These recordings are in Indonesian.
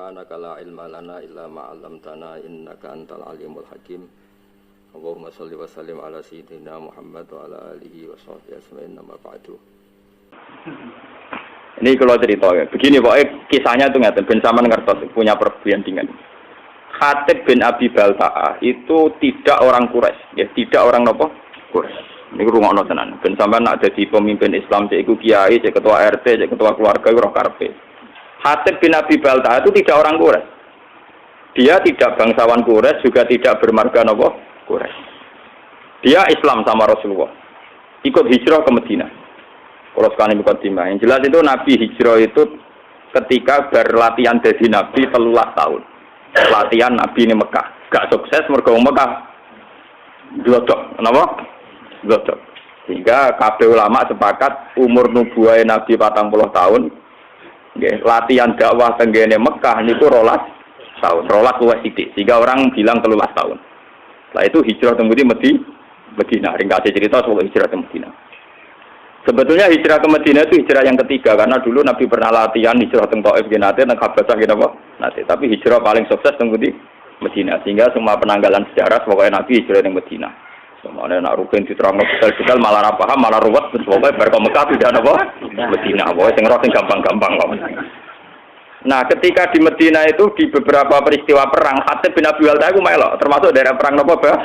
Subhanaka la ilma lana illa ma 'allamtana innaka antal alimul hakim. Allahumma shalli wa sallim ala sayyidina Muhammad wa ala alihi wa sahbihi ajma'in amma ba'du. Ini kalau cerita ya, begini pokoknya kisahnya itu ngeten ben sampean ngertos punya perbandingan. Khatib bin Abi Balta'ah itu tidak orang Quraisy, ya tidak orang nopo Quraisy. Ini rungokno tenan. Ben sampean nak dadi pemimpin Islam cek iku kiai, cek ketua RT, cek ketua keluarga iku roh karepe. Khatib bin Abi Balta'ah itu tidak orang Quraisy. Dia tidak bangsawan Quraisy, juga tidak bermarga nopo Quraisy. Dia Islam sama Rasulullah. Ikut hijrah ke Madinah. Kalau sekali mukadimah, yang jelas itu Nabi hijrah itu ketika berlatihan dari Nabi 13 tahun. Latihan Nabi ini Mekah, gak sukses mergo Mekah glodok, kenapa? Glodok. Sehingga kabeh ulama sepakat umur nubuwah Nabi 40 tahun. Nggih, latihan dakwah tenggene Mekah niku 12 tahun, 12 luwih sithik. Sehingga orang bilang 13 tahun. Setelah itu hijrah ke Madinah. Ringkasnya cerita soal hijrah ke Madinah. Sebetulnya hijrah ke Madinah itu hijrah yang ketiga karena dulu Nabi pernah latihan hijrah ke Taif nate nang Habasah apa? Nate, tapi hijrah paling sukses teng di Madinah sehingga semua penanggalan sejarah pokoknya Nabi hijrah ke Madinah. Semuanya nak rugen diterangno detail malah ora paham malah ruwet pokoknya bar Mekah tidak apa? Madinah pokoknya sing roh sing gampang-gampang kok. Nah, ketika di Madinah itu di beberapa peristiwa perang Khatib bin Abi Balta'ah itu melok termasuk daerah perang napa, Bah?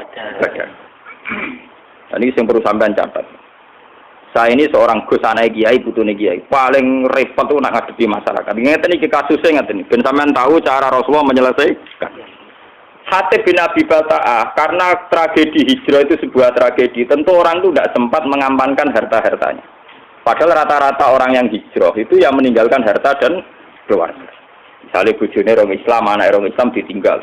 Ini yang perlu sampean catat. Saya ini seorang gus anak kiai, putune kiai. Paling repot tuh nak ngadepi masyarakat. Ngeten iki kasusnya ngeten. Ben sampean tahu cara Rasulullah menyelesaikan. Khatib bin Abi Balta'ah karena tragedi hijrah itu sebuah tragedi. Tentu orang itu tidak sempat mengamankan harta-hartanya. Padahal rata-rata orang yang hijrah itu yang meninggalkan harta dan keluarga. Misalnya bojone orang Islam, anak orang Islam ditinggal.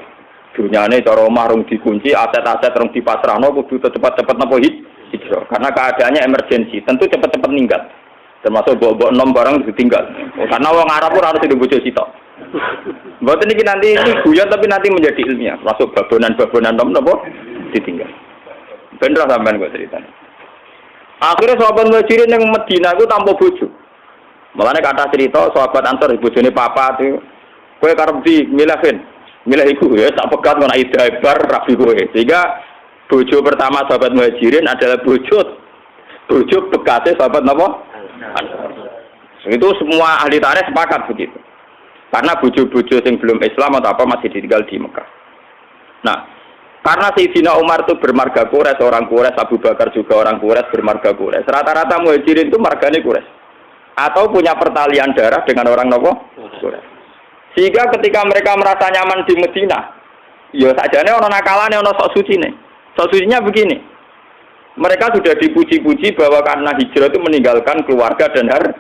Dunyane cara omah rong dikunci, aset-aset rong dipasrahno kudu cepat-cepat napa hijrah. Karena keadaannya emergensi, tentu cepat-cepat ninggal. Termasuk bawa-bawa nom barang ditinggal. Karena wong Arab ora harus dibojo sitok. Mboten iki nanti ini guyon tapi nanti menjadi ilmiah. Masuk babonan-babonan nom napa ditinggal. Bener sampean kok ceritanya. Akhirnya sahabat Muhajirin yang Madinah itu tanpa bojo. Makanya kata cerita sahabat Ansor bojone papa itu kowe karep di milih iku ya tak pegat ngono idabar rabi kowe. Sehingga bojo pertama sahabat Muhajirin adalah bojo bekasnya sahabat napa? Itu semua ahli tarikh sepakat begitu. Karena bojo-bojo yang belum Islam atau apa masih ditinggal di Mekah. Nah, karena Sayyidina Umar itu bermarga Quraisy, orang Quraisy, Abu Bakar juga orang Quraisy bermarga Quraisy. Rata-rata Muhajirin itu margane Quraisy. Atau punya pertalian darah dengan orang napa? Quraisy. Sehingga ketika mereka merasa nyaman di Madinah, ya sajane ana nakalane ana sok sucine. Sok sucinya begini. Mereka sudah dipuji-puji bahwa karena hijrah itu meninggalkan keluarga dan harta.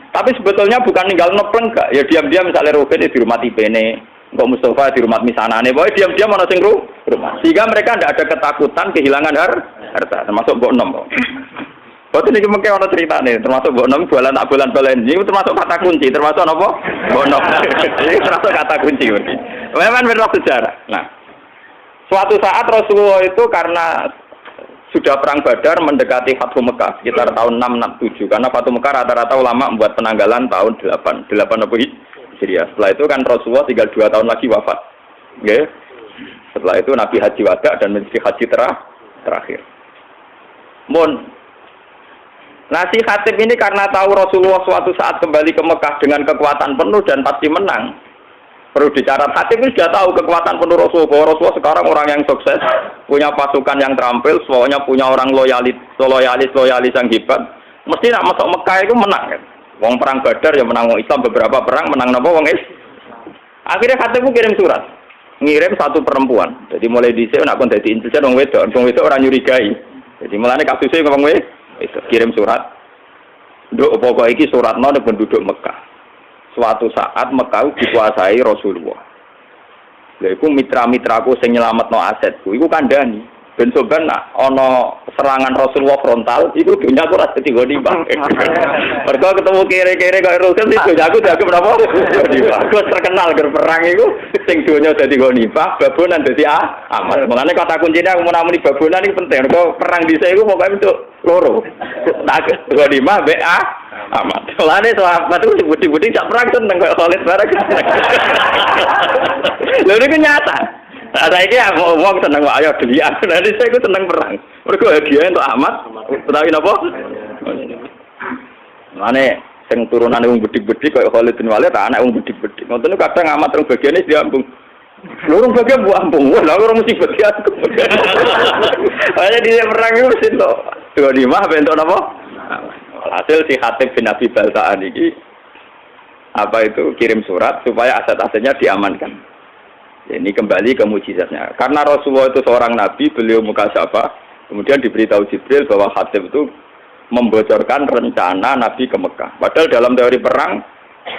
Tapi sebetulnya bukan ninggal nepleng gak. Ya diam-diam misalnya Ruben di rumah Ibene, kok Mustafa di rumah misanane, pokoknya diam-diam ana sing rumah. Sehingga mereka tidak ada ketakutan kehilangan harta, termasuk mbok nom. Boten iki mengke ana critane, termasuk mbok nom bulan tak bulan-bulan ini termasuk kata kunci, termasuk apa? Mbok nom. Ini termasuk kata kunci berarti. Memang benar sejarah. Nah, suatu saat Rasulullah itu karena sudah perang Badar mendekati Fathu Mekah sekitar tahun 667 karena Fathu Mekah rata-rata ulama membuat penanggalan tahun 8 apa Hijriah. Setelah itu kan Rasulullah tinggal 2 tahun lagi wafat. Nggih. Setelah itu Nabi haji wada dan menjadi haji terakhir. Nasi Khatib ini karena tahu Rasulullah suatu saat kembali ke Mekah dengan kekuatan penuh dan pasti menang. Perlu dicatat, Khatib ini sudah tahu kekuatan penuh Rasulullah. Bahwa Rasulullah sekarang orang yang sukses, punya pasukan yang terampil, semuanya punya orang loyalis yang hebat. Mesti nak masuk Mekah itu menang kan. Wong perang Badar ya menang wong Islam, beberapa perang menang napa wong Islam. Akhirnya Khatib kirim surat. Ngirim satu perempuan. Jadi mulai dhisik nek kon dadi intelsen wong wedok ora nyurigai. Jadi mulane kasusé ngomong itu kirim surat. Nduk pokok iki suratno nek penduduk Mekah. Suatu saat Mekah dikuasai Rasulullah. Lha iku mitra-mitraku sing nyelametno asetku iku kandhani. Ben soban nak ana serangan Rasulullah frontal iku dunya ora dadi goni bang. Mergo ketemu kere-kere kaya Rasul itu aku dianggap berapa? Goni bang. Aku terkenal ger perang iku sing dunya dadi goni bang, babonan dadi amal. Mulane kata kuncinya aku muni babonan iki penting. Mergo perang dhisik iku pokoke untuk loro. Tak goni bang mbek amat. Soalnya sahabat itu budi-budi tak perang seneng kok Khalid bareng. Lha niku nyata. Ada iki wong seneng kok ayo delian. Nanti saya ku seneng perang. Mergo hadiah untuk amat utawi napa? Mane sing turunane wong budi-budi kaya Khalid bin Walid anak wong budi-budi. Ngoten niku kadang amat rong bagiane diambung. Lurung bagian bu ampung, lah orang mesti bagian. Hanya di perang itu mesti to. 25 bentuk apa? Hasil si Hatib bin Abi Balta'ah ini apa itu kirim surat supaya aset-asetnya diamankan. Ini kembali ke mukjizatnya. Karena Rasulullah itu seorang nabi, beliau mukasyafah, kemudian diberitahu Jibril bahwa Hatib itu membocorkan rencana Nabi ke Mekah. Padahal dalam teori perang,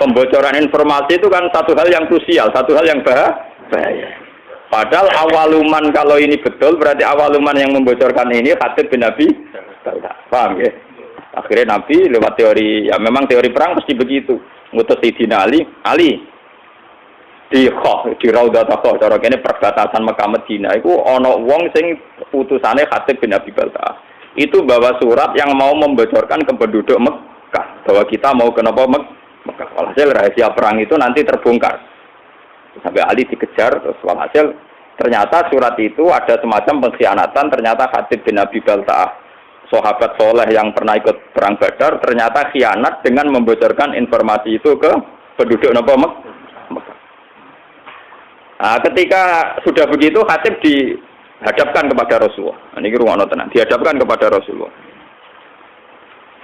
pembocoran informasi itu kan satu hal yang krusial, satu hal yang bahaya. Padahal awaluman kalau ini betul berarti awaluman yang membocorkan ini Hatib bin Abi Balta'ah. Paham ya? Akhirnya Nabi lewat teori, ya memang teori perang pasti begitu. Ngutus Sayyidina Ali di Raudhat Khoh, cara kene perbatasan Mekah Madinah iku ana wong sing utusane Hatib bin Abi Balta'ah. Itu bawa surat yang mau membocorkan ke penduduk Mekah bahwa kita mau ke Mekah. Walhasil rahasia perang itu nanti terbongkar. Sampai Ali dikejar, terus walhasil ternyata surat itu ada semacam pengkhianatan. Ternyata Hatib bin Abi Balta'ah, sahabat soleh yang pernah ikut perang Badar, ternyata khianat dengan membocorkan informasi itu ke penduduk Mekah. Nah, ketika sudah begitu Hatib dihadapkan kepada Rasulullah. Ini ruang tenan, dihadapkan kepada Rasulullah.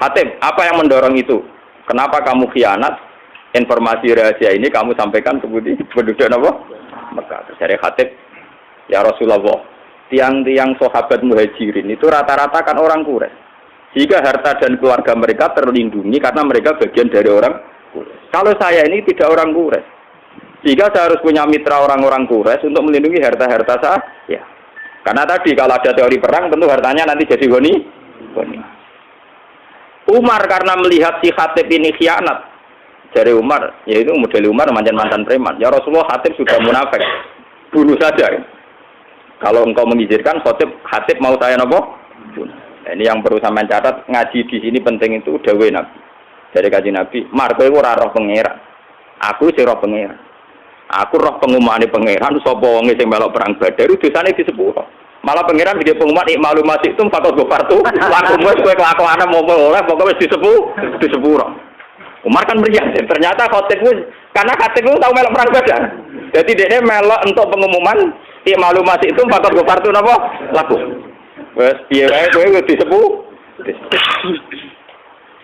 Hatib, apa yang mendorong itu? Kenapa kamu khianat? Informasi rahasia ini kamu sampaikan ke penduduk Mekah. Terus dari Hatib, ya Rasulullah, tiang-tiang sahabat muhajirin itu rata-rata kan orang Quraisy. Sehingga harta dan keluarga mereka terlindungi karena mereka bagian dari orang Quraisy. Kalau saya ini tidak orang Quraisy, sehingga saya harus punya mitra orang-orang Quraisy untuk melindungi harta-harta saya. Ya. Karena tadi kalau ada teori perang tentu hartanya nanti jadi goni. Umar karena melihat si Hatib ini khianat. Dari Umar, yaitu model Umar mantan preman. Ya Rasulullah, Hatib sudah munafik, bunuh saja. Kalau engkau mengizinkan, Hatib mau saya nopo? Ini yang perlu sampean catat, ngaji di sini penting itu dawuh Nabi. Dari kaji Nabi, Mar kowe ora roh pangeran. Aku sing roh pangeran. Aku roh pengumumane pangeran sapa wong sing melok perang Badar dosane disepuro. Malah pangeran bikin pengumuman ikmalu masih itu fakot gofartu. Laku wis kowe kelakuane mau oleh pokoke wis disepuro. Umar kan meriah, ternyata Khatib karena Khatib itu tahu melok perang Badar. Jadi dia melok untuk pengumuman malu masih itu faktor gofartu napa laku. Wes piye wae kowe disebut.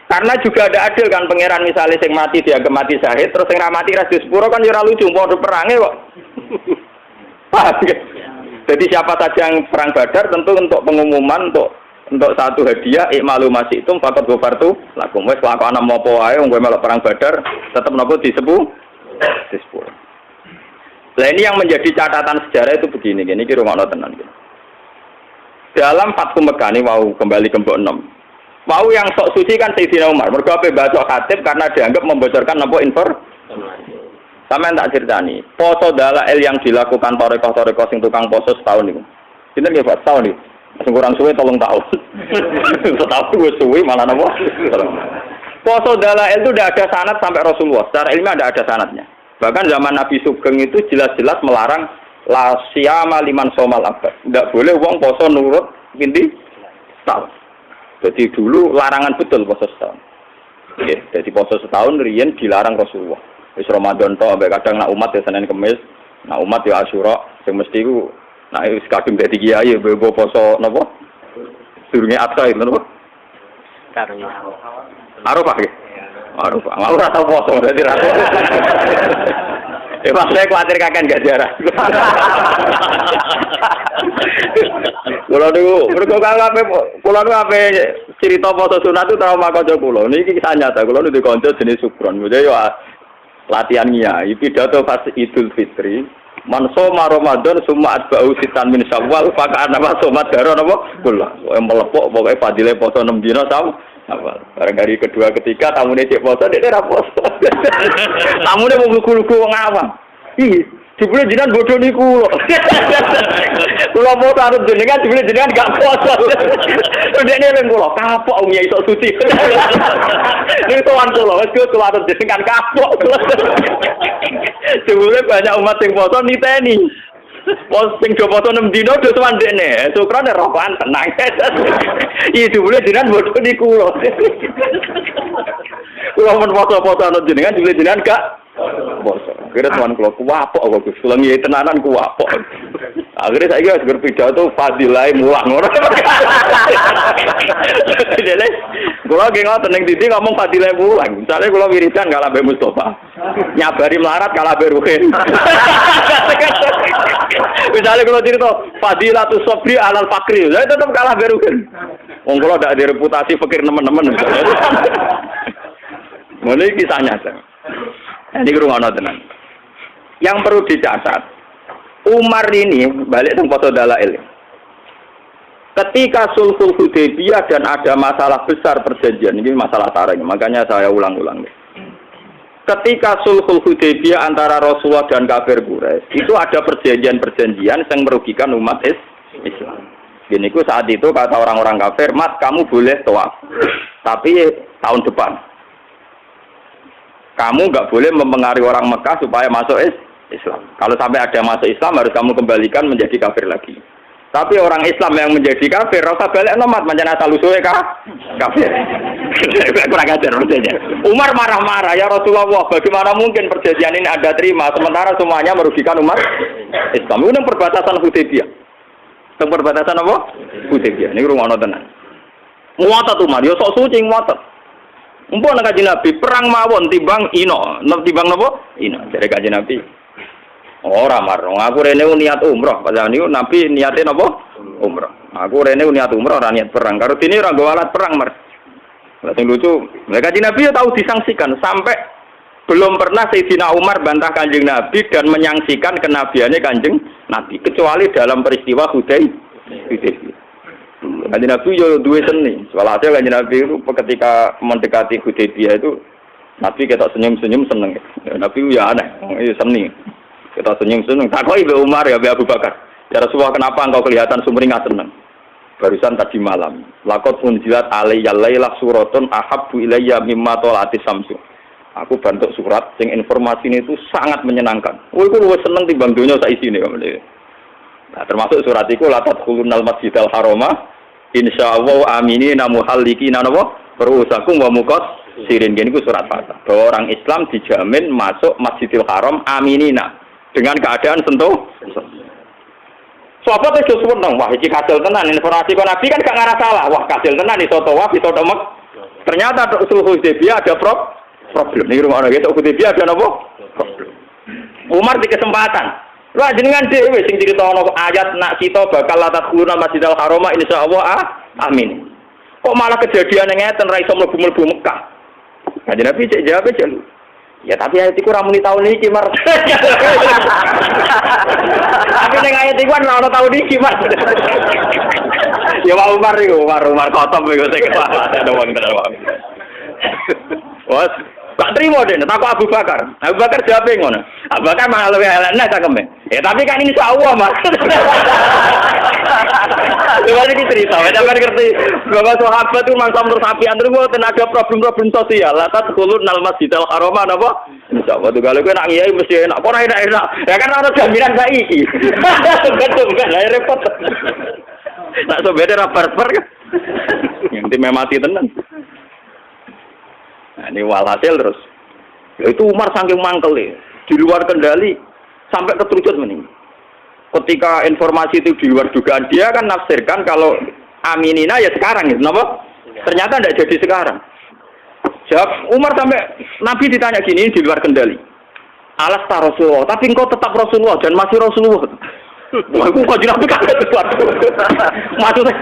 Karena juga ada adil kan pangeran misalnya sing mati dia mati syahid terus sing ra mati ra disepuro kan ora lucu padha perange kok. Paham ya? Jadi siapa saja yang perang Badar tentu untuk pengumuman untuk satu hadiah ikmalu masih itu fakot gofartu lakum wes kelakuan mau apa wae wong kowe melok perang Badar tetap nopo disebut. Nah ini yang menjadi catatan sejarah itu begini iki rungokno tenan iki. Dalam Fathu Mekah ini mau kembali ke Mbok 6. Mau yang sok suci kan Sayyidina Umar. Mergo ape baca Hatib karena dianggap membocorkan nopo informasi. Sampeyan tak ceritani, poso dalail yang dilakukan torekoh sing tukang poso setahun niku. Sinten nggih Pak setahun niku? Sing kurang suwe 3 tahun. Setahun wis suwe malah napa? Poso dalail itu tidak ada sanad sampai Rasulullah. Secara ilmiah tidak ada sanadnya. Bahkan zaman Nabi Sugeng itu jelas-jelas melarang la siyama liman somal abad. Tidak boleh wong poso nurut pinti setahun. Jadi dulu larangan betul poso setahun. Oke, jadi poso setahun riyen dilarang Rasulullah. Wis Ramadan to ambek kadang nak umat ya Senin Kamis, nak umat ya Asyura, sing mesti ku nak wis kadung dadi kiai mbok poso napa? Durunge Adha itu napa? Arafah nggih. Arafah. Ora tau poso dadi ra. Pas saya khawatir kakek enggak jarah. Kula niku ape cerita poso sunat itu trauma kanca kula. Niki kisah nyata. Kula niku kanca jenis Sukron. Yo latihan nyai pidato pas Idul Fitri. Man soma Ramadan summa atba'u sitan min Syawal fa kana wa soma daro napa? Kula. Pokoke melepok pokoke fadile poso 6 dina Syawal. Bareng hari kedua ketiga tamune cek poso dekne ra poso. Tamune mau lugu-lugu wong awam. Ih, Jebule jenengan bodoh niku. Kula mau arep jenengan jebule jenengan gak poso. Ndekne ning kula kapok wong iso suci. Ning tuan kula wis kula arep jenengan kapok. Jebule banyak umat sing poso niteni. Wong sing do poso 6 dina do tuan ndekne. Syukrane rokokan tenang. Iki jebule jenengan bodoh niku lho. Kula men poso-poso ana jenengan jebule jenengan gak poso. Akhirnya tuan kula kuwapok kok Gus. Kula ngiyi tenanan kuwapok. Akhirnya saiki wis berpidato fadilah mulang ngono. Jadi kula ge ngoten ning ndi ngomong fadilah mulang. Misale kula wiridan kalah Mbak Mustofa. Nyabari melarat kalah Mbak Ruhin. Misale kula cerita fadilatus sabri alal fakri. Saya tetap kalah Mbak Ruhin. Wong kula ndak ada reputasi fakir nemen-nemen. Mulai kisahnya. Ini kurang tenan. Yang perlu dicatat, Umar ini balik ke foto dalail. Ketika Sulhul Hudaybiyah dan ada masalah besar perjanjian, ini masalah tarikh, makanya saya ulang-ulang. Ketika Sulhul Hudaybiyah antara Rasulullah dan kafir Quraisy, itu ada perjanjian-perjanjian yang merugikan umat Islam. Gini, saat itu kata orang-orang kafir, "Mat, kamu boleh tawaf, tapi tahun depan kamu nggak boleh mempengaruhi orang Mekah supaya masuk Islam. Kalau sampai ada masuk Islam harus kamu kembalikan menjadi kafir lagi. Tapi orang Islam yang menjadi kafir, rasa balik nomat menjadi asal usulnya kafir." Kurang ajar maksudnya. Umar marah-marah, "Ya Rasulullah, bagaimana mungkin perjanjian ini Anda terima sementara semuanya merugikan umat Islam?" Ini perbatasan Hudaybiyah. Perbatasan apa? Hudaybiyah. Ini rumah tenan. Muatat Umar, yo sok suci muatat. Mumpun Kanjeng Nabi perang mawon timbang ino, timbang napa? Ino. Dari Kanjeng Nabi. Ora marung, aku rene niat umroh, padahal niku Nabi niate napa? Umroh. Aku rene niat umroh ora niat perang. Karo dene ora nggo alat perang, Mar. Lah sing lucu, Kanjeng Nabi ya tahu disangsikan sampai belum pernah Sayyidina Umar bantah Kanjeng Nabi dan menyangsikan kenabiannya Kanjeng Nabi kecuali dalam peristiwa Hudaybiyah. Kanjeng Nabi yo duwe seni. Walhasil Kanjeng Nabi itu ketika mendekati Hudaybiyah itu Nabi ketok senyum-senyum seneng. Nabi ya aneh, itu seni. Ketok senyum-senyum. Takoki Mbak Umar ya Mbak Abu Bakar. Ya Rasulullah, kenapa engkau kelihatan sumringah seneng? Barusan tadi malam. Laqad unzilat alayya lailah suratun ahabbu ilayya mimma talati samsu. Aku bantuk surat sing informasinya itu sangat menyenangkan. Oh, iku luwih seneng timbang donya sak isine. Nah, termasuk surat itu latat khulunal masjidal harama insyaallah aminina muhallikina napa rusakum wa muqas sirin. Gini ku surat Fatah bahwa orang Islam dijamin masuk Masjidil Haram aminina dengan keadaan sentuh. Sahabat itu seneng, wah iki kasil tenan informasi kon Nabi kan gak ngarah salah. Wah kasil tenan iso tawaf iso mek. Ternyata Sulhul Hudaybiyah ada problem. Ning rumah ana gitu Hudaybiyah ada napa? Problem. Umar di kesempatan lu jenengan dhewe sing critakno ayat nak kita bakal latat khuluna Masjidil Haram insyaallah amin. Kok malah kejadian ngeten ra iso mlebu-mlebu Mekah. Kanjeng Nabi cek jawab aja lu. Ya tapi ayat iku ora muni taun iki, Mar. Tapi ning ayat iku ora ono taun iki, Mar. Ya Pak Umar iku, Umar kotom iku sing ada wong tenan wae. Wes gak terima deh, takut Abu Bakar. Abu Bakar jawabnya ngono. Abu Bakar malah lebih eloknya cakemnya. Ya tapi kan ini Allah mas. Coba ini cerita, kita ngerti bahwa sahabat itu mangsa menurut sapian terus ada problem-problem sosial. Latat kulun nal Masjidil Haram apa? Insya Allah tuh kalau gue nak ngiyai mesti enak. Kok enak? Ya kan ada jaminan saiki. Betul kan? Lah repot. Nak sobeda rapper kan? Yang tim mati tenan. Nah, ini walhasil terus. Itu Umar saking mangkel di luar kendali sampai keterucut mening. Ketika informasi itu di luar dugaan dia kan nafsirkan kalau aminina ya sekarang gitu, kenapa? Ternyata tidak jadi sekarang. Jawab Umar sampai Nabi ditanya gini di luar kendali. Alas ta Rasulullah, tapi engkau tetap Rasulullah dan masih Rasulullah. Wah, aku kok jelas kaget sesuatu. Maksudnya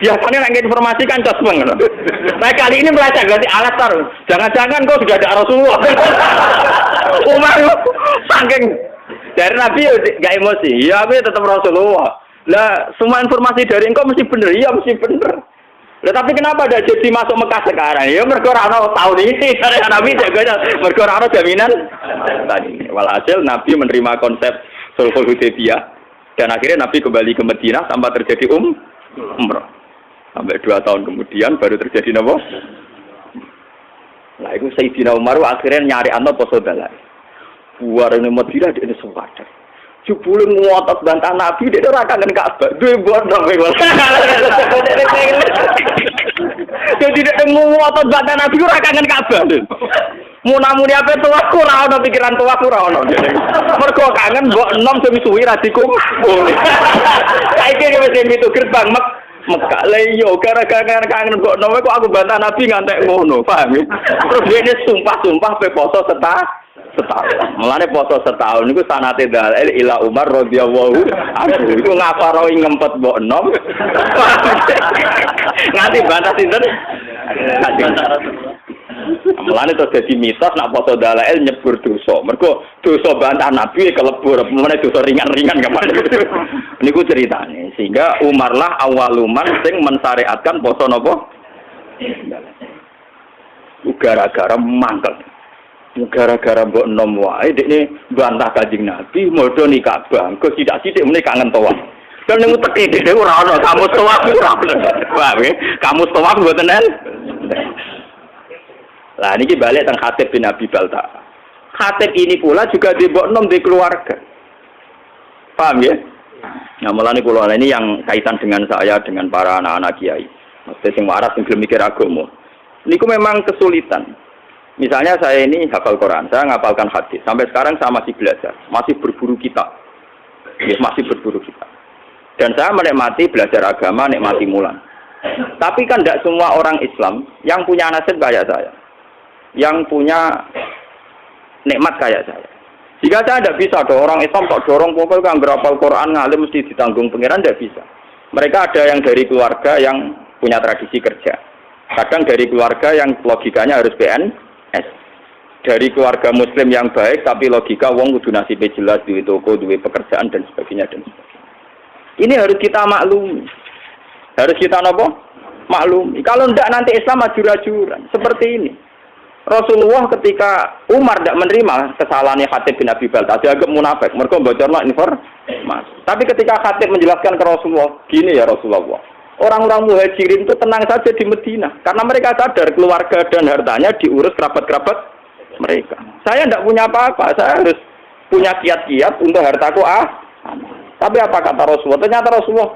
biasanya nggak informasi kan cosmeng. Nah kali ini meleset berarti alat taruh. Jangan-jangan kau sudah ada Rasulullah. Umar saking dari Nabi nggak emosi. Ya tapi tetap Rasulullah. Lah semua informasi dari engkau mesti benar. Iya mesti benar. Lah tapi kenapa ada jadi masuk Mekah sekarang? Ya mergo ora ono tahun ini dari Nabi jaganya mergo ora ono jaminan tadi. Walhasil Nabi menerima konsep Sulhul Hudaybiyah, dan akhirnya Nabi kembali ke Madinah tanpa terjadi umrah. Sampai 2 tahun kemudian baru terjadi apa? Nah, itu Sayyidina Umar akhirnya nyari anak poso dalan. Buar ini Madinah dia sewajar. Jebule ngotot bantah Nabi dia ora kangen Ka'bah. Duwe bodong kowe. Jadi dia ngotot bantah Nabi ora kangen Ka'bah. Munamuni apa tuh aku ora ono pikiran tuh aku ora ono. Mergo kangen mbok enom sing suwi ra dikumpul. Saiki wis itu gerbang Mekah lha yo gara-gara kangen mbok enom kok aku bantah Nabi ngantek ngono, paham ya? Terus dia sumpah-sumpah pe poso setahun. Mulane poso setahun niku sanate dalil ila Umar radhiyallahu anhu. Iku ngaparoi ngempet mbok enom. Nganti bantah sinten? Mulane terus dadi mitos nak poso dalail nyebur dosa. Mergo dosa bantah Nabi kelebur, meneh dosa ringan-ringan gampang. Niku ceritane. Sehingga Umar lah awaluman sing mensyariatkan poso napa? Gara-gara mangkel. Gara-gara mbok enom wae dekne bantah Kanjeng Nabi modho ni Ka'bah. Engko sithik-sithik meneh kangen tawaf. Kan ning teke dhewe ora ono kamus tawaf ora ono. Paham ya? Kamus tawaf mboten enten. Lah niki balik teng Khatib bin Abi Balta. Khatib ini pula juga di mbok enom di keluarga. Paham ya? Nah, mulane kula ini yang kaitan dengan saya dengan para anak-anak kiai. Maksudnya sing waras sing gelem mikir agama. Niku memang kesulitan. Misalnya saya ini hafal Quran, saya ngapalkan hadis. Sampai sekarang saya masih belajar, masih berburu kitab. Masih berburu kitab. Dan saya menikmati belajar agama, nikmati mulan. Tapi kan tidak semua orang Islam yang punya nasib kayak saya. Yang punya nikmat kayak saya. Jika saya tidak bisa, ada orang Islam tak dorong pokoknya kan berapal Quran, ngalim mesti ditanggung pangeran, tidak bisa. Mereka ada yang dari keluarga yang punya tradisi kerja. Kadang dari keluarga yang logikanya harus PNS. Dari keluarga muslim yang baik tapi logika wong kudu nasibnya jelas, duwe toko, duwe pekerjaan dan sebagainya dan sebagainya. Ini harus kita maklumi. Harus kita apa? Maklumi. Kalau tidak nanti Islam ajur-ajuran seperti ini. Rasulullah ketika Umar tidak menerima kesalahannya Khatib bin Abi Balta, dia agak munafik. Mereka bocorlah informasi. Tapi ketika Khatib menjelaskan ke Rasulullah, gini ya Rasulullah. Orang-orang muhajirin itu tenang saja di Madinah. Karena mereka sadar keluarga dan hartanya diurus kerabat-kerabat mereka. Saya tidak punya apa-apa. Saya harus punya kiat-kiat untuk hartaku Tapi apa kata Rasulullah? Ternyata Rasulullah,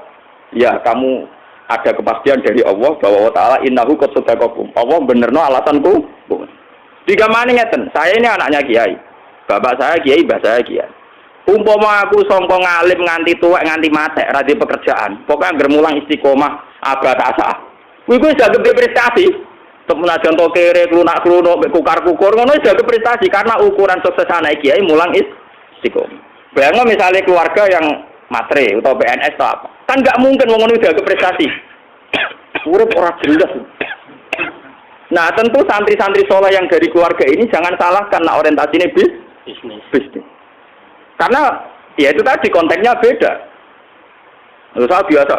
ya kamu ada kepastian dari Allah bahwa Allah Ta'ala innahu qad sadaqakum. Allah benerno alasanku. Tiga mana ngeten? Saya ini anaknya kiai. Bapak saya kiai, mbah saya kiai. Umpama aku sangka ngalim nganti tuwek nganti matek ra di pekerjaan. Pokoke anggere mulang istiqomah abad asah. Kuwi wis gede prestasi. Temenajan to kere klunak-klunuk mek kukar-kukur ngono wis gede prestasi karena ukuran sukses anak kiai mulang istiqomah. Bayangno misalnya keluarga yang matre atau PNS atau apa. Kan enggak mungkin wong ngono udah gede prestasi. Urip ora jelas. Nah, tentu santri-santri soleh yang dari keluarga ini jangan salahkan nah orientasinya bisnis. Karena ya itu tadi konteksnya beda. Lalu saya biasa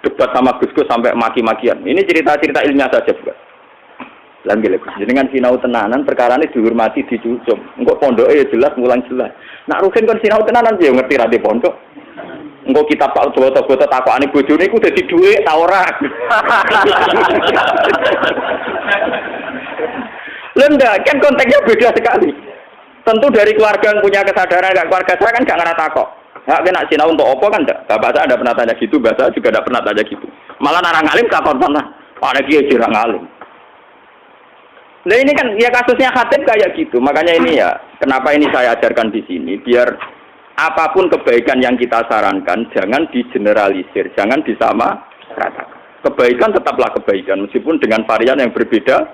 debat sama Gus-Gus sampai maki-makian. Ini cerita-cerita ilmiah saja bukan. Lagi lagi. Dengan sinau tenanan perkara ini dihormati dicucum. Engkau pondoknya jelas, ngulang jelas. Nak Rukin kan sinau tenanan dia ngerti rade pondok. Engkau kitab tak foto-foto takokane bojone iku dadi dhuwit ta ora. Lenda kan konteksnya beda sekali. Tentu dari keluarga yang punya kesadaran, enggak keluarga saya kan enggak ngerti kok. Enggak kena sinau untuk apa kan enggak. Bapak saya ada pernah tanya gitu, bapak saya juga ada pernah tanya gitu. Malah narang alim takon sana. Ada kiai jirang alim. Nah ini kan ya kasusnya Khatib kayak gitu. Makanya ini ya, kenapa ini saya ajarkan di sini biar apapun kebaikan yang kita sarankan jangan digeneralisir, jangan disamaratakan. Kebaikan tetaplah kebaikan meskipun dengan varian yang berbeda,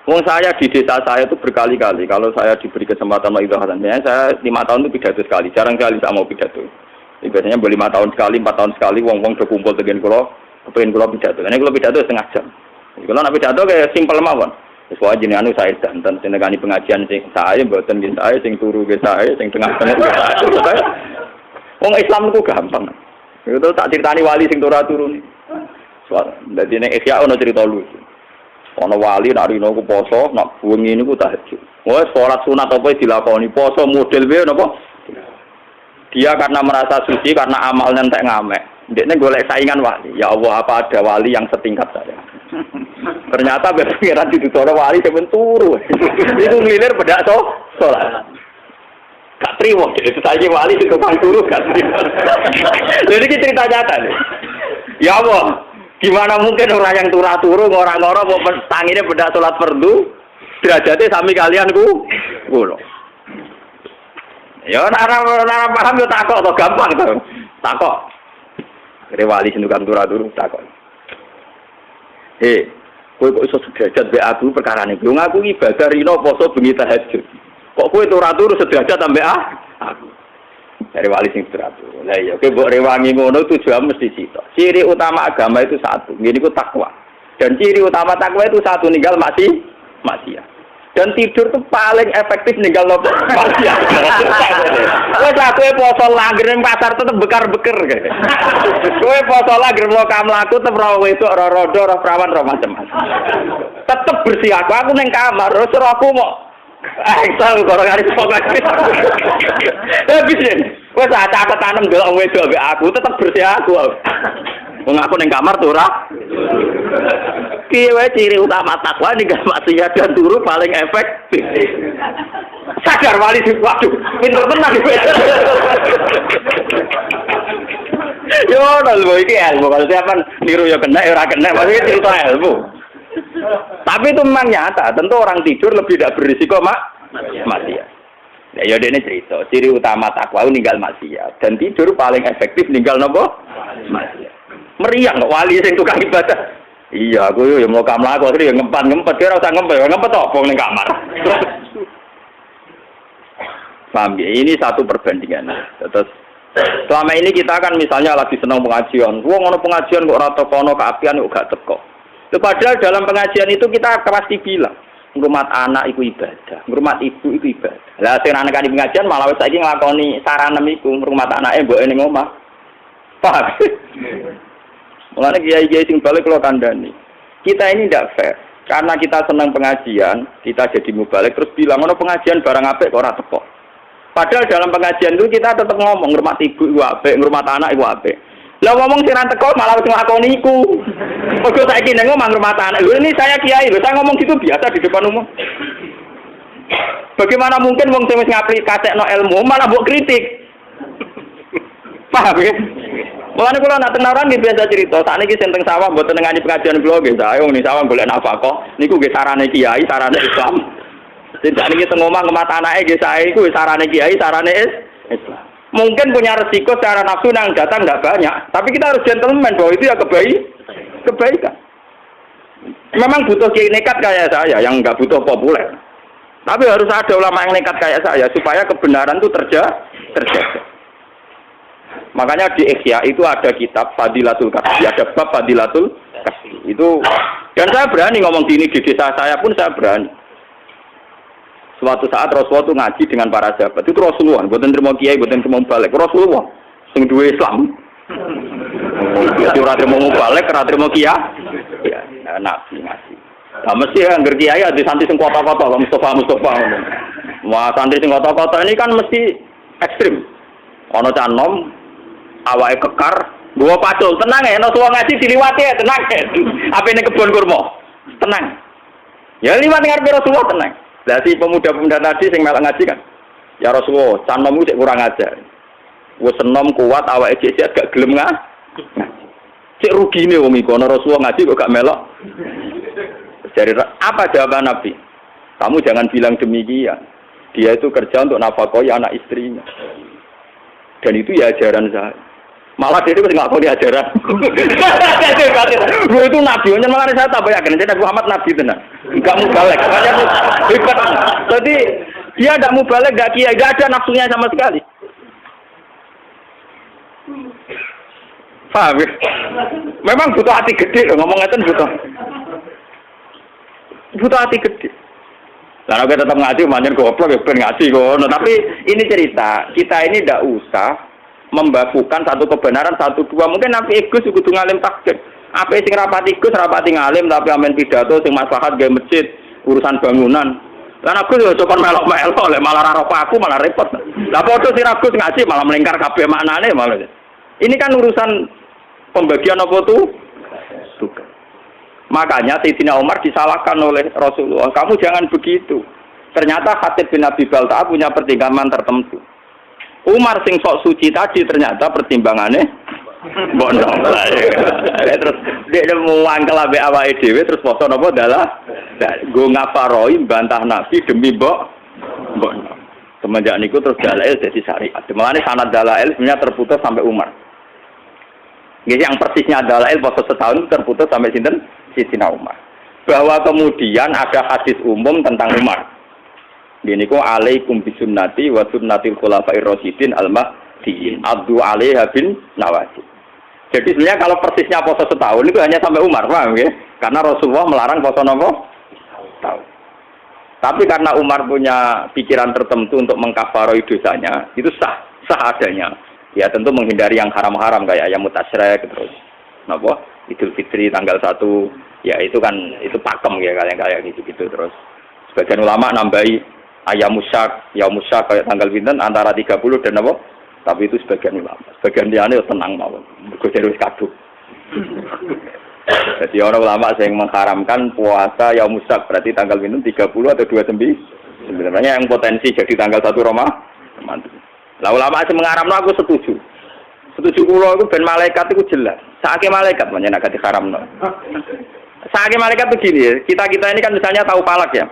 Wong saya di desa saya itu berkali-kali kalau saya diberi kesempatan mengidahkan, saya 5 tahun itu pidato sekali, jarang kali saya mau pidato. Biasanya 5 tahun sekali, 4 tahun sekali, wong-wong udah kumpul dengan kepengen kulo pidato. Ini kulo pidato setengah jam. Kalau nak pidato kayak simpel mawon. Sesuai jenis anu saya dan senegani pengajian sing saya, buatan bin saya, sing turu bin saya, sing tengah-tengah saya. Wong Islam itu gampang. Itu tak ceritani wali sing turu nih. Soal, jadi neng Ihya ono cerita lucu. Ana wali nak rino ku poso, nak wengi niku tahajud. Wes salat sunat apa dilakoni, poso model piye napa? Dia karena merasa suci karena amalnya entek ngamek. Ndekne golek saingan wali. Ya Allah, apa ada wali yang setingkat saya? Ternyata pengiran dituturo wali sampeyan turu. Itu ngilir bedak salat. Gak terima, itu saja wali itu tukang turu gak terima. Jadi ini cerita nyata nih. Ya Allah, gimana mungkin orang yang turu ngorang-ngorang mau tanginnya beda sholat fardu, derajatnya sami kalian ku. Ya nara paham yo takok atau gampang tuh. Takok. Jadi wali sing tukang turu takok. Kowe kok iso sederajat mbek aku perkara niki. Wong aku ibadah rino poso bengi tahajud. Kok kowe turu sederajat sampe aku. Dari wali sing teratur. Lah iya, kowe mbok rewangi ngono tujuan mesti sitok. Ciri utama agama itu satu, ngene iku takwa. Dan ciri utama takwa itu satu, ninggal maksiat. Dan tidur itu paling efektif ninggal maksiat. Wes lah kowe poso langgar ning pasar tetep bekar-beker kae. Kowe poso langgar mlaku tetep ora wedok, ora rodo, ora prawan, ora macam-macam. Tetep bersih aku ning kamar, terus aku mau Excel karo ngaris pokok. Bisa. Wes tak tanam delok wedok mbek aku tetep bersih aku. Wong aku ning kamar tuh ora. Ki wae ciri utama takwa ning maksiat dan turu paling efektif. Sadar wali di waduh, pinter tenan iki. Yo lho iki ilmu kalau siapa niru ya kena ora kena, maksudnya cerita ilmu. Tapi itu memang nyata, tentu orang tidur lebih tidak berisiko maksiat. Ya ini cerita, ciri utama takwa ninggal maksiat dan tidur paling efektif ninggal nopo maksiat. Meriang kok wali sing tukang ibadah. Iya, aku yo mau kamlaku akhire yo ngempet kira usah ngempet opo ning kamar. Paham ya? Ini satu perbandingan. Terus selama ini kita kan misalnya lagi senang pengajian. Wong ono pengajian kok ora tekono keapian kok gak teko. Padahal dalam pengajian itu kita pasti bilang, ngrumat anak itu ibadah, ngrumat ibu itu ibadah. Lah sing anak di pengajian malah wis saiki nglakoni saranem iku ngrumat anake mboke ning omah. Paham? Mulane kiai-kiai sing balik kula kandhani. Kita ini ndak fair. Karena kita senang pengajian, kita jadi mubalik terus bilang ono pengajian barang apik kok ora teko. Padahal dalam pengajian itu kita tetap ngomong ngrumat ibu iku apik, ngrumat anak iku apik. Lah ngomong sing ra teko malah wis nglakoni iku. Mergo saiki ning omah ngrumat anak. Lho ini saya kiai, lho saya ngomong gitu biasa di depan umum. Bagaimana mungkin wong sing wis ngaplikasekno ilmu malah mbok kritik? Paham ya? Mulane kula nak tenaran nggih biasa cerita, sakniki sing teng sawah mboten ngani pengajian kula nggih saya wong ning sawah golek nafkah. Niku nggih sarane kiai, sarane Islam. Sing sakniki teng omah ngrumat anake nggih saya iku sarane kiai, sarane Islam. Mungkin punya resiko secara nafsu yang datang nggak banyak, tapi kita harus gentleman bahwa itu ya kebaikan. Memang butuh kiai nekat kayak saya yang nggak butuh populer, tapi harus ada ulama yang nekat kayak saya supaya kebenaran itu terjaga. Makanya di Ikhya itu ada kitab Fadilatul Kasbi, ada bab Fadilatul Kasbi itu, dan saya berani ngomong gini di desa saya pun saya berani. Suatu saat Rasulullah itu ngaji dengan para sahabat. Itu Rasulullah, buatan terima kiai, buatan terima balik. Rasulullah, sing duwe Islam. Ora terima balik, ora terima kiai. Ya, nabi ngaji. Nah, mesti angger kiai ada santri sing kota-kota, Mustafa. Wah, santri sing kota-kota ini kan mesti ekstrim. Ana canom, awake kekar, gua pacul, tenang ya, Rasulullah ngaji diliwati ya, tenang ya. Apa ini kebun kurma? Tenang. Ya liwat ngarepe Rasulullah tenang. Lah si pemuda-pemuda tadi sing melok ngaji kan. Ya Rasulullah, canommu sik kurang ajar. Wis enom kuat awake cek gak gelem ngaji. Cek rugine wong iku ana Rasulullah ngaji kok gak melok. Jadi apa jawaban Nabi? Kamu jangan bilang demikian. Dia itu kerja untuk nafkahi anak istrinya. Dan itu ya ajaran saya. Malah dia itu nggak tahu ajaran. Itu Nabi, malah saya tambah yakin. Jadi Muhammad Nabi tenan. Nggak mubalek. Hebat. Jadi dia tidak mubalek, nggak kiai, nggak ada nafsunya sama sekali. Paham ya? Memang butuh hati gede loh, ngomong itu butuh hati gede. Lalu kita tetap ngaji, manjan goblok ya ben ngaji kono. Tapi ini cerita, kita ini tidak usah membakukan satu kebenaran, satu dua. Mungkin nanti ego kudu ngalim takdir. Apa sing rapati Gus, rapati ngalim tapi amen pidato sing maslahat gawe masjid, urusan bangunan. Lan aku yo coba melok-melok lek malah ra aku malah repot. Lah padha sing Gus ngaji malah melingkar kabeh maknane malah. Ini kan urusan pembagian apa tuh? Tugas. Makanya Sayyidina Umar disalahkan oleh Rasulullah. Kamu jangan begitu. Ternyata Khatib bin Abi Balta'ah punya pertimbangan tertentu. Umar sing sok suci tadi ternyata pertimbangannya bondo. Terus dia mau angkel ambek awake dhewe terus poso napa dalah go ngafaroi bantah Nabi demi bondo. Semenjak niku terus dalail jadi syariat. Mulane sanad dalail sebenarnya terputus sampai Umar. Jadi yang persisnya dalail poso setahun terputus sampai sinten? Sayyidina Umar. Bahwa kemudian ada hadis umum tentang Umar. Gini kok alaikum bisunnati wa sunnatil khulafair rasyidin al-mahdiyyin addu 'alaiha bin nawajid. Jadi sebenarnya kalau persisnya poso setahun itu hanya sampai Umar, paham ya? Karena Rasulullah melarang poso nopo? Tahun. Tapi karena Umar punya pikiran tertentu untuk mengkafaroi dosanya, itu sah adanya. Ya tentu menghindari yang haram-haram kayak ayam mutasyrik terus. Napa? Idul Fitri tanggal 1, ya itu kan itu pakem ya kayak gitu terus. Sebagian ulama nambahi ayam musyak kayak tanggal pinten antara 30 dan apa? Tapi itu sebagian ulama. Sebagian liyane tenang mawon. Mergo wis kadung. Jadi orang ulama yang mengharamkan puasa yaum musyak berarti tanggal pinten 30 atau 29. Sebenarnya yang potensi jadi tanggal 1 Ramadan. Lah ulama sing mengharamno aku setuju. Setuju kula iku ben malaikat iku jelas. Saake malaikat menyang nek diharamno. Saake malaikat begini, kita ini kan misalnya tahu palak ya.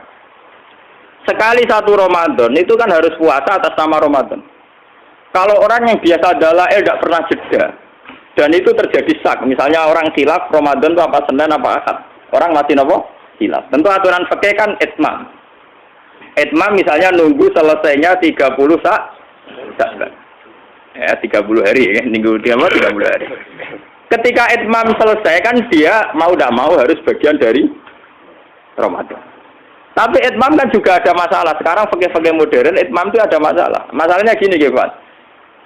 Sekali 1 Ramadan itu kan harus puasa atas nama Ramadan. Kalau orang yang biasa dalail tidak pernah jeda dan itu terjadi sak, misalnya orang khilaf Ramadan itu apa Senin apa Ahad. Orang masih nopo? Khilaf. Tentu aturan fikih kan itmam. Itmam misalnya nunggu selesainya 30 Sya'ban. Ya, 30 hari ya, minggu 30 hari. Ketika itmam selesai kan dia mau tidak mau harus bagian dari Ramadan. Tapi itmam kan juga ada masalah. Sekarang fikih-fikih modern itmam itu ada masalah. Masalahnya gini, Pak.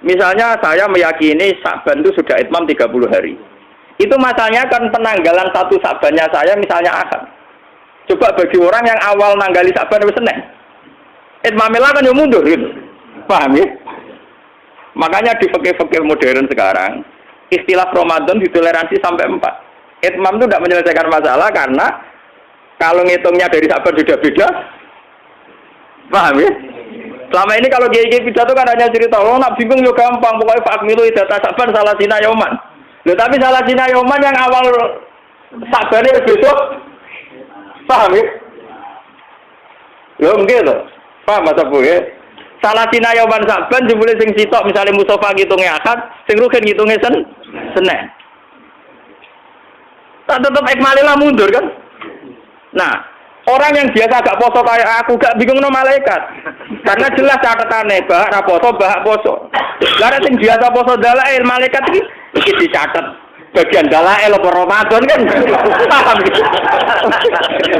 Misalnya saya meyakini Sya'ban itu sudah itmam 30 hari. Itu masalahnya kan penanggalan 1 Sya'bannya saya misalnya Ahad. Coba bagi orang yang awal nanggali Sya'ban itu Senin. Itmamnya kan yang mundur gitu. Paham ya? Makanya di fikih-fikih modern sekarang istilah Ramadan ditoleransi sampai 4. Itmam itu tidak menyelesaikan masalah karena kalau ngitungnya dari Sya'ban sudah beda. Paham ya? Selama ini kalau kiai pidato kan hanya cerita, oh nak bingung yo gampang, pokoknya fakmilu data Sya'ban salah sina yoman. Loh tapi salah sina yoman yang awal Sya'ban itu besok. Paham ya? Loh mungkin loh. Paham Mas Abu ya? Salah sina yoman Sya'ban jebule sing sitok misalnya Mustafa ngitunge Ahad, sing Rugen ngitunge Senin. Tak tetep ikmalilah mundur kan? Nah, orang yang biasa gak poso kayak aku gak bingung no malaikat. Karena jelas catatannya bahak ra poso, bahak poso. Lah sing biasa poso dalail malaikat iki dicatat bagian dalail apa Ramadan kan. Paham.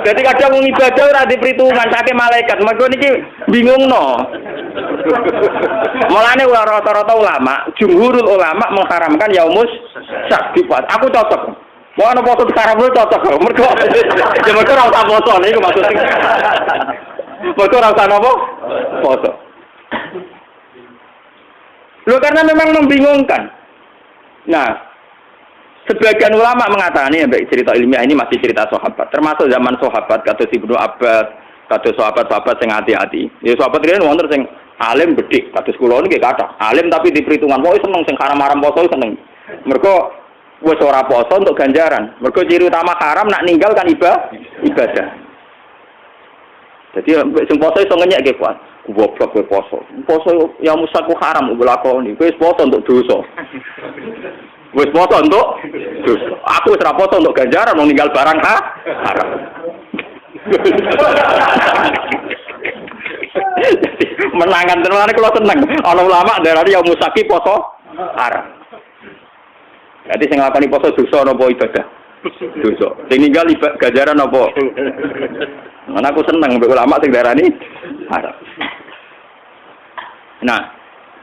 Jadi kadang wong ibadah ora diperhitungan sake malaikat. Mergo niki bingungno. Mulane rata-rata ulama, jumhurul ulama mengharamkan yaumus syak. Aku cocok. Mau ana poso sekarang lu cocok kok. Mergo ya mergo ora usah poso niku maksudnya. Mergo ora usah napa? Poso. Loh karena memang membingungkan. Nah, sebagian ulama mengatakan ini cerita ilmiah ini masih cerita sahabat. Termasuk zaman sahabat kados Ibnu Abbas, kados sahabat-sahabat sing hati-hati. Ya sahabat riyen wonten sing alim bedhik, kados kula niki kathah. Alim tapi diperhitungan, pokoke seneng sing haram-haram poso seneng. Mergo wis ora poso untuk ganjaran. Mergo ciri utama haram nak ninggalkan ibadah. Jadi sing poso iso ngenyek ge kuat. Goblok kowe poso. Poso ya musaku haram mbok lakoni. Kowe wis poso untuk dosa. Wis poso untuk dosa. Aku wis ora poso untuk ganjaran mau ninggal barang haram. Menangan tenan kula seneng. Ana ulama darani ya musaki poso haram. Jadi sing nglakoni poso dosa napa ibadah? Dosa. Sing ninggal ganjaran napa? Mana aku seneng mbek ulama sing darani haram. Nah,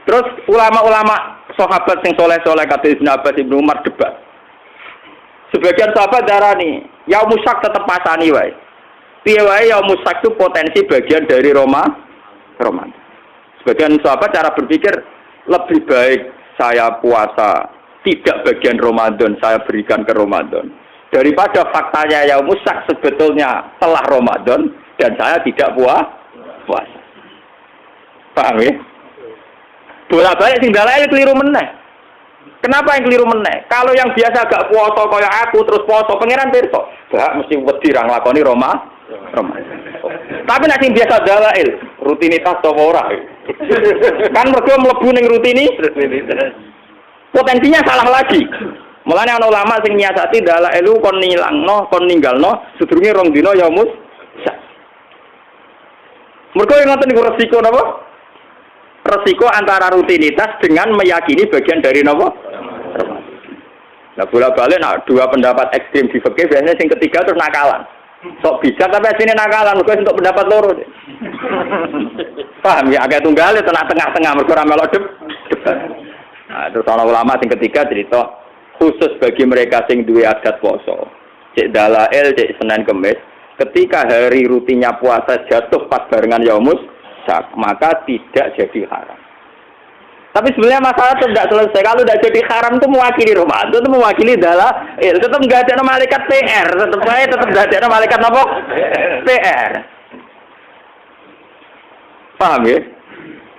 terus ulama-ulama sahabat sing soleh-soleh kata Ibnu Abbas Ibnu Umar debat. Sebagian sahabat darani, Yaumus Syak tetep pasani wae. Piye wae Yaumus Syak itu potensi bagian dari Ramadan. Sebagian sahabat cara berpikir lebih baik saya puasa tidak bagian Ramadan, saya berikan ke Ramadan daripada faktanya Yaumus Syak sebetulnya telah Ramadan dan saya tidak puasa. Paham ya? Bolak-balik sing dalail keliru meneh. Kenapa yang keliru meneh? Kalau yang biasa gak puasa kaya aku terus puasa, pangeran pirsa, gak mesti wedi ra nglakoni Ramadan. Tapi nek sing biasa dalail, rutinitas to ora. Kan mergo mlebu ning rutinitas. Potensinya salah lagi. Mulane ana ulama sing nyiasati dalailu kon nilangno, kon ninggalno sedurunge rong dina Yaumus Syak. Mergo ngoten niku resiko napa? Resiko antara rutinitas dengan meyakini bagian dari napa? Nah, bolak-balik dua pendapat ekstrim di fikih biasanya yang ketiga terus nakalan. Sok bijak tapi asline nakalan, mergo untuk pendapat loro. Paham ya, agak tunggal tengah-tengah mergo ra melok debat. Nah, terus ana ulama sing ketiga cerita khusus bagi mereka sing duwe adat poso. Cek dalail, cek Senin Kemis, ketika hari rutinnya puasa jatuh pas barengan Yaumus Syak, maka tidak jadi haram. Tapi sebenarnya masalah itu tidak selesai. Kalau tidak jadi haram itu mewakili Ramadan, itu mewakili dalail. Tetap nggak ada malaikat PR, tetap nggak ada malaikat apa? PR. Paham ya?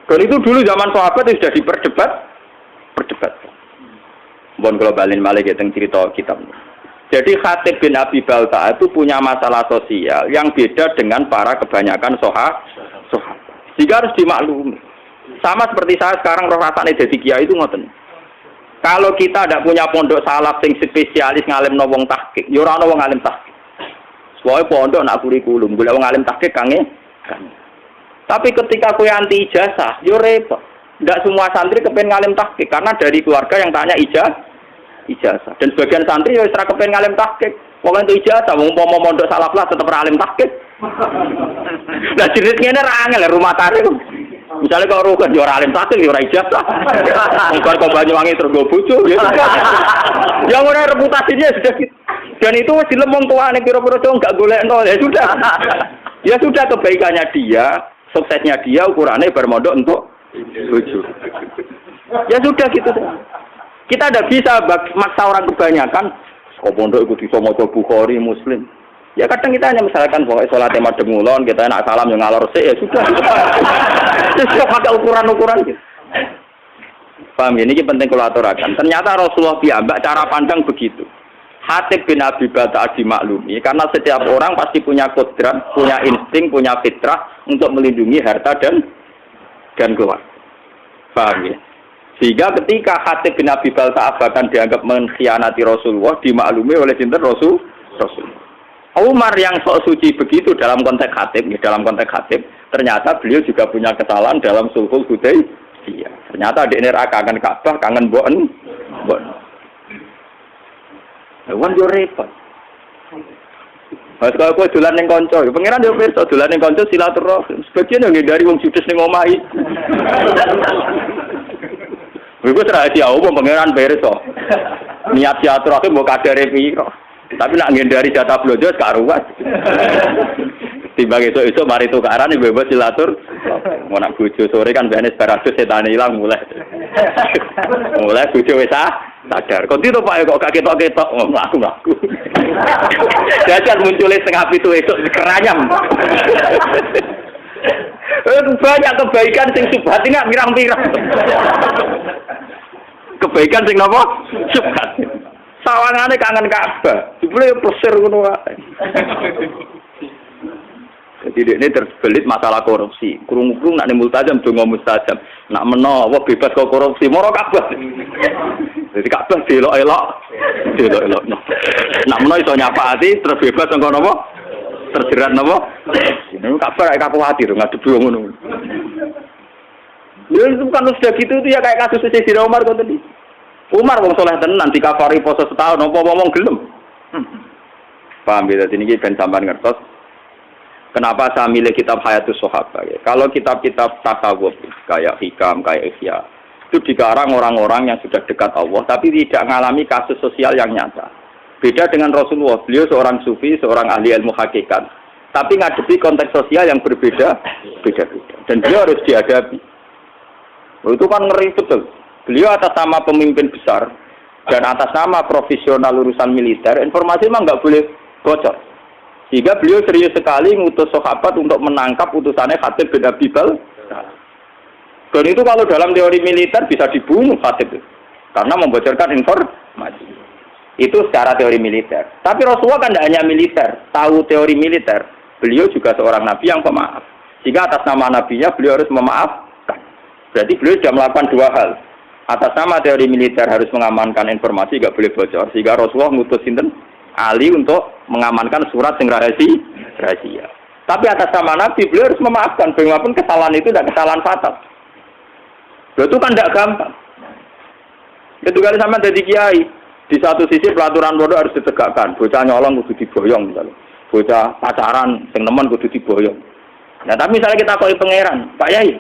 Kalau itu dulu zaman sahabat itu sudah diperdebat. Bon globalin malik ya tentang cerita kitab. Jadi Khatib bin Abi Balta'a itu punya masalah sosial yang beda dengan para kebanyakan sahabat. Jika harus dimaklumi. Sama seperti saya sekarang roh rasane jadi kiai itu ngoten. Kalau kita tidak punya pondok salaf sing spesialis ngalimno wong tahqiq, ya ora ana wong alim tahqiq. Soale pondok nak kurikulum, golek wong alim tahqiq kange. Tapi ketika kowe anti ijazah, yo repot. Tidak semua santri kepengen ngalim tahqiq karena dari keluarga yang tanya ijazah. Dan sebagian santri yo ora kepengen ngalim tahqiq. Wong entuk ijazah, wong umpama mondok salaf lah tetep ora alim tahqiq. Nah jenis ngene ra angel rumah tangga. Misalnya kalau rukun yo ora alim tahqiq yo ora ijazah. Mungkin kok Banyuwangi terus go bojo ya. Yang ora reputasinya sudah gitu. Dan itu wis dilemong tuane pira-pira cowok enggak golekno ya sudah. Ya sudah kebaikannya dia, suksesnya dia ukurannya bermodok untuk bojo. Ya sudah gitu. Kita tidak bisa maksa orang kebanyakan. Kok pondok ikut iso maca Bukhari, Muslim. Ya kadang kita hanya misalkan pokoknya sholat madhep ngulon, kita nak salam yang ngalor sik ya sudah. Terus pakai ukuran-ukuran gitu. Paham ya, ini penting kalau aturakan. Ternyata Rasulullah piyambak cara pandang begitu. Khatib bin Abi Balta'a dimaklumi karena setiap orang pasti punya kodrat, punya insting, punya fitrah untuk melindungi harta dan keluarga. Paham ya? Sehingga ketika Khatib bin Abi Balta'a bahkan dianggap mengkhianati Rasulullah, dimaklumi oleh sinten Rasul. Umar yang sok suci begitu dalam konteks Khatib, ternyata beliau juga punya kesalahan dalam sulhul Hudaybiyah. Ternyata di neraka kangen Ka'bah, kangen Bon. Wan yo repot. Pas kalau kowe dolan ning kanca, pengiran yo pirsa dolan ning kanca silaturahim. Sebagian yo ngindari wong judes ning omahe. Iku rahasia umum pengiran pirsa. Niat silaturahim mbok kadare piro. Tapi nak ngindari jatah blojo gak ruwet. Timbang esuk-esuk mari tukaran bebas silatur. Mau nak bojo sore kan biasane baratus setan ilang mulai. Mulai bojo wis sadar. Kok itu Pak kok gak ketok-ketok mlaku. Jajal munculnya setengah pitu esuk keranyam. Banyak kebaikan sing subhat ini pirang-pirang. Kebaikan sing napa? Subhat. Sawangane kangen Ka'bah. Jebule plesir ngono wae. Jadi ini terbelit masalah korupsi. Kurung-kurung nak multajam donga mustajab. Nak menawa bebas kok korupsi moro Ka'bah. Jadi Ka'bah delok-elok. Nak menawa iso nyapati terus bebas sangko napa? Terjerat napa? Ini Ka'bah kayak kuwatir ngadepi wong ngono. Ya itu kan sudah gitu itu ya kayak kasus Sayyidina Umar kok tadi. Umar wong saleh tenan dikafari poso setahun apa ngomong gelem. Paham ya, ini ben sampean ngertos. Kenapa saya milih kitab Hayatus Sahabah ya? Kalau kitab-kitab tasawuf kayak Hikam, kayak Ihya itu dikarang orang-orang yang sudah dekat Allah tapi tidak mengalami kasus sosial yang nyata. Beda dengan Rasulullah, beliau seorang sufi, seorang ahli ilmu hakikat, tapi ngadepi konteks sosial yang berbeda. Dan beliau harus dihadapi. Itu kan ngeri betul. Beliau atas nama pemimpin besar dan atas nama profesional urusan militer, informasi memang nggak boleh bocor. Sehingga beliau serius sekali ngutus sahabat untuk menangkap utusannya Khatib bin Abi Baltaah. Dan itu kalau dalam teori militer bisa dibunuh Khatib itu, karena membocorkan informasi. Itu secara teori militer. Tapi Rasulullah kan tidak hanya militer, tahu teori militer. Beliau juga seorang nabi yang pemaaf. Sehingga atas nama nabinya beliau harus memaafkan. Berarti beliau sudah melakukan dua hal. Atas nama teori militer harus mengamankan informasi, tidak boleh bocor. Sehingga Rasulullah ngutus sinten Ali untuk mengamankan surat sing rahasia. Tapi atas nama nabi beliau harus memaafkan. Bagaimanapun kesalahan itu tidak kesalahan fatal. Itu kan tidak gampang. Itu kali sama jadi kiai. Di satu sisi pelaturan pondok harus ditegakkan. Bocah nyolong kudu diboyong misalnya. Bocah pacaran sing nemen kudu diboyong. Nah, tapi misalnya kita koi pangeran, Pak Yai.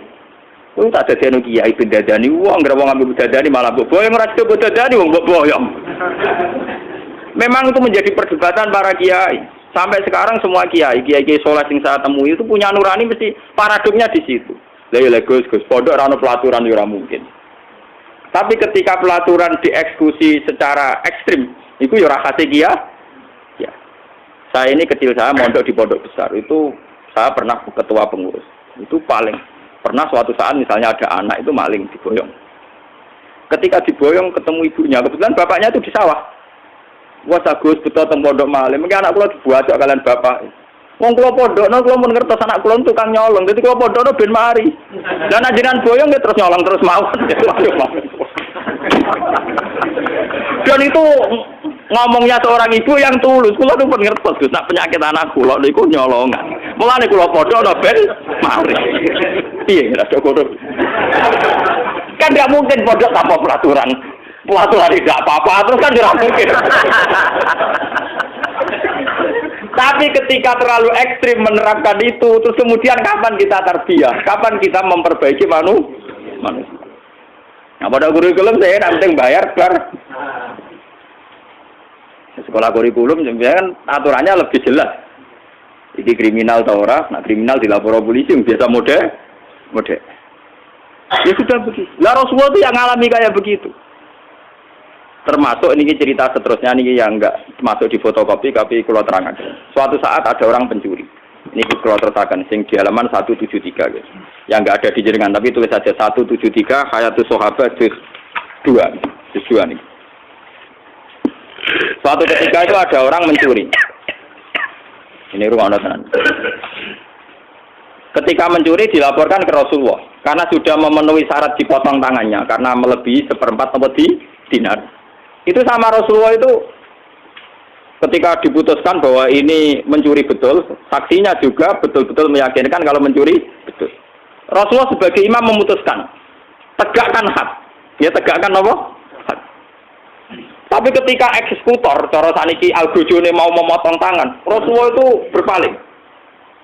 Kuwi tak dadekno kiai ben dadani wong, ngira wong ambil dadani malah mbok boyong ora cukup dadani wong mbok boyong. Memang itu menjadi perdebatan para kiai. Sampai sekarang semua kiai soleh sing saya temui itu punya nurani mesti paradigmnya di situ. Lah ya Gus, pondok ora ono pelaturan ya ora mungkin. Tapi ketika pelaturan dieksekusi secara ekstrim, itu ya rahasia ya. Saya ini kecil saya mondok di pondok besar, itu saya pernah ketua pengurus. Itu paling pernah suatu saat misalnya ada anak itu maling diboyong. Ketika diboyong ketemu ibunya, kebetulan bapaknya itu di sawah. Wah Gus betul teng pondok maling, mungkin anak kula dibuat kalian bapak. Wong kula pondokno kula mun ngertos anak kula tukang nyolong, dadi kula pondokno ben mari. Dan ajaran boyong ya terus nyolong terus mau. Dan itu ngomongnya seorang ibu yang tulus. Kula tuh ngertos Gus, nak penyakit anak kula niku nyolongan. Mulane kula pondokno ben mari. Piye ora cukup. Kan enggak mungkin pondok tanpa peraturan. Pelaturan tidak apa-apa terus kan tidak mungkin. Tapi ketika terlalu ekstrim menerapkan itu, terus kemudian kapan kita tarbiyah? Kapan kita memperbaiki manusia? Nah, pada kurikulum saya tidak penting bayar, bar. Sekolah kurikulum kan aturannya lebih jelas. Ini kriminal atau ora? Nah, kriminal dilapor polisi, biasa mode. Ya sudah begitu. Lah Rasulullah itu yang alami kayak begitu. Termasuk ini cerita seterusnya ini yang enggak masuk di fotokopi tapi kalau terangkan. Suatu saat ada orang pencuri. Ini kalau terangkan sing di halaman 173 guys. Yang enggak ada di jenengan tapi tulis saja 173 Hayatus Sahabat juz 2 nih. Suatu ketika itu ada orang mencuri. Ini rumah tenan. Ketika mencuri dilaporkan ke Rasulullah karena sudah memenuhi syarat dipotong tangannya karena melebihi 1/4 dinar. Itu sama Rasulullah itu ketika diputuskan bahwa ini mencuri betul, saksinya juga betul-betul meyakinkan kalau mencuri betul. Rasulullah sebagai imam memutuskan, tegakkan had. Ya tegakkan apa? Had. Tapi ketika eksekutor, cara saniki al-bojone mau memotong tangan, Rasulullah itu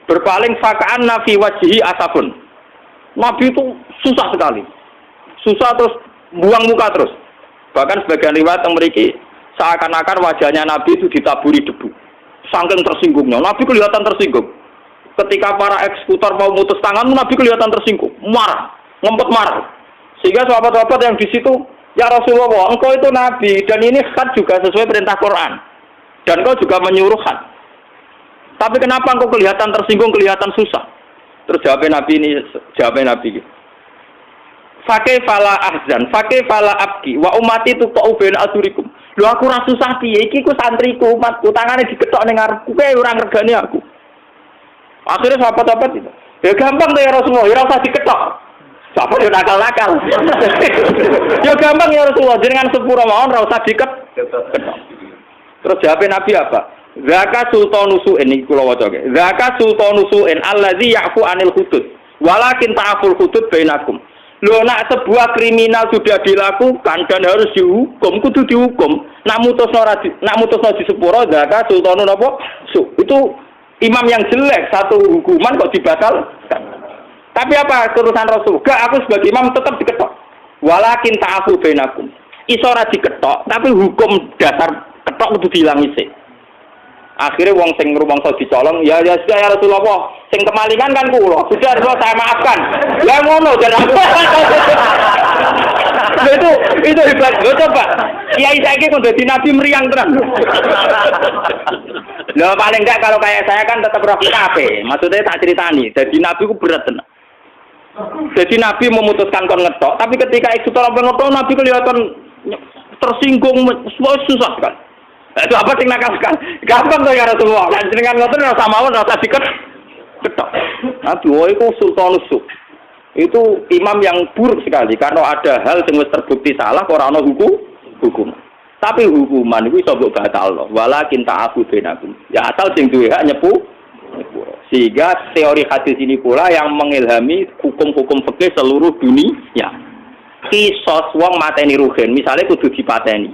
berpaling fakaan nafi wajhi asabun. Nabi itu susah sekali. Susah terus buang muka terus. Bahkan sebagian riwayat yang memiliki seakan-akan wajahnya Nabi itu ditaburi debu. Saking tersinggungnya, Nabi kelihatan tersinggung. Ketika para eksekutor mau mutus tangan, Nabi kelihatan tersinggung, marah, ngempet marah. Sehingga sahabat-sahabat yang di situ, ya Rasulullah, engkau itu Nabi dan ini khat juga sesuai perintah Quran. Dan engkau juga menyuruh khat. Tapi kenapa engkau kelihatan tersinggung, kelihatan susah? Terus jawabnya Nabi. Fakih fala ahzan, fakih fala abki, wa umati tuqau bain asurikum. Lho aku ora susah piye iki ku santriku umatku tangane diketok ning ngarepku kae ora ngregani aku. Akhirnya sahabat-sahabat itu. Ya gampang to ya Rasulullah, ya ora usah diketok. Sahabat yo nakal-nakal. Ya gampang ya Rasulullah, jenengan sepura mawon ora usah diketok. Terus jawab Nabi apa? Zaka sultanusu'in iki kula waca ge. Zaka sultanusu'in allazi ya'fu anil hudud. Walakin ta'aful hudud bainakum. Loh, nak sebuah kriminal sudah dilakukan dan harus dihukum, kudu dihukum. Nak mutusno di sepuro, zaka sultanun apa? Itu imam yang jelek, satu hukuman kok dibatalkan. Tapi apa kerusan Rasul? Gak, aku sebagai imam tetap diketok. Walakin ta'afu bainakum. Isora diketok, tapi hukum dasar ketok kudu diilangi sik. Akhirnya wong sing rumangsa dicolong, ya sudah ya Rasulullah, sing kemalingan kan kula. Sudah saya maafkan. Ya ngono jan aku. Itu hebat. Lho coba. Kiai saiki kok dadi nabi meriang tenan. Lho paling enggak kalau kayak saya kan tetap roh kabeh. Maksudnya tak ceritani, dadi nabi ku berat tenan. Jadi nabi memutuskan kon ngetok, tapi ketika itu tolong ngetok nabi kelihatan tersinggung, susah kan. Itu apa sing nakal kan? Gampang to ya Rasulullah. Lan jenengan ngoten ora samawon ora usah ketok. Nabi itu sultan usuk. Itu imam yang buruk sekali karena ada hal yang terbukti salah ora ana hukum. Tapi hukuman itu iso mbok batalno. Walakin ta'afu bainakum. Ya asal sing duwe hak nyepu. Sehingga teori hadis ini pula yang mengilhami hukum-hukum fikih seluruh dunia. Kisos wong mateni ruhin, misalnya kudu dipateni.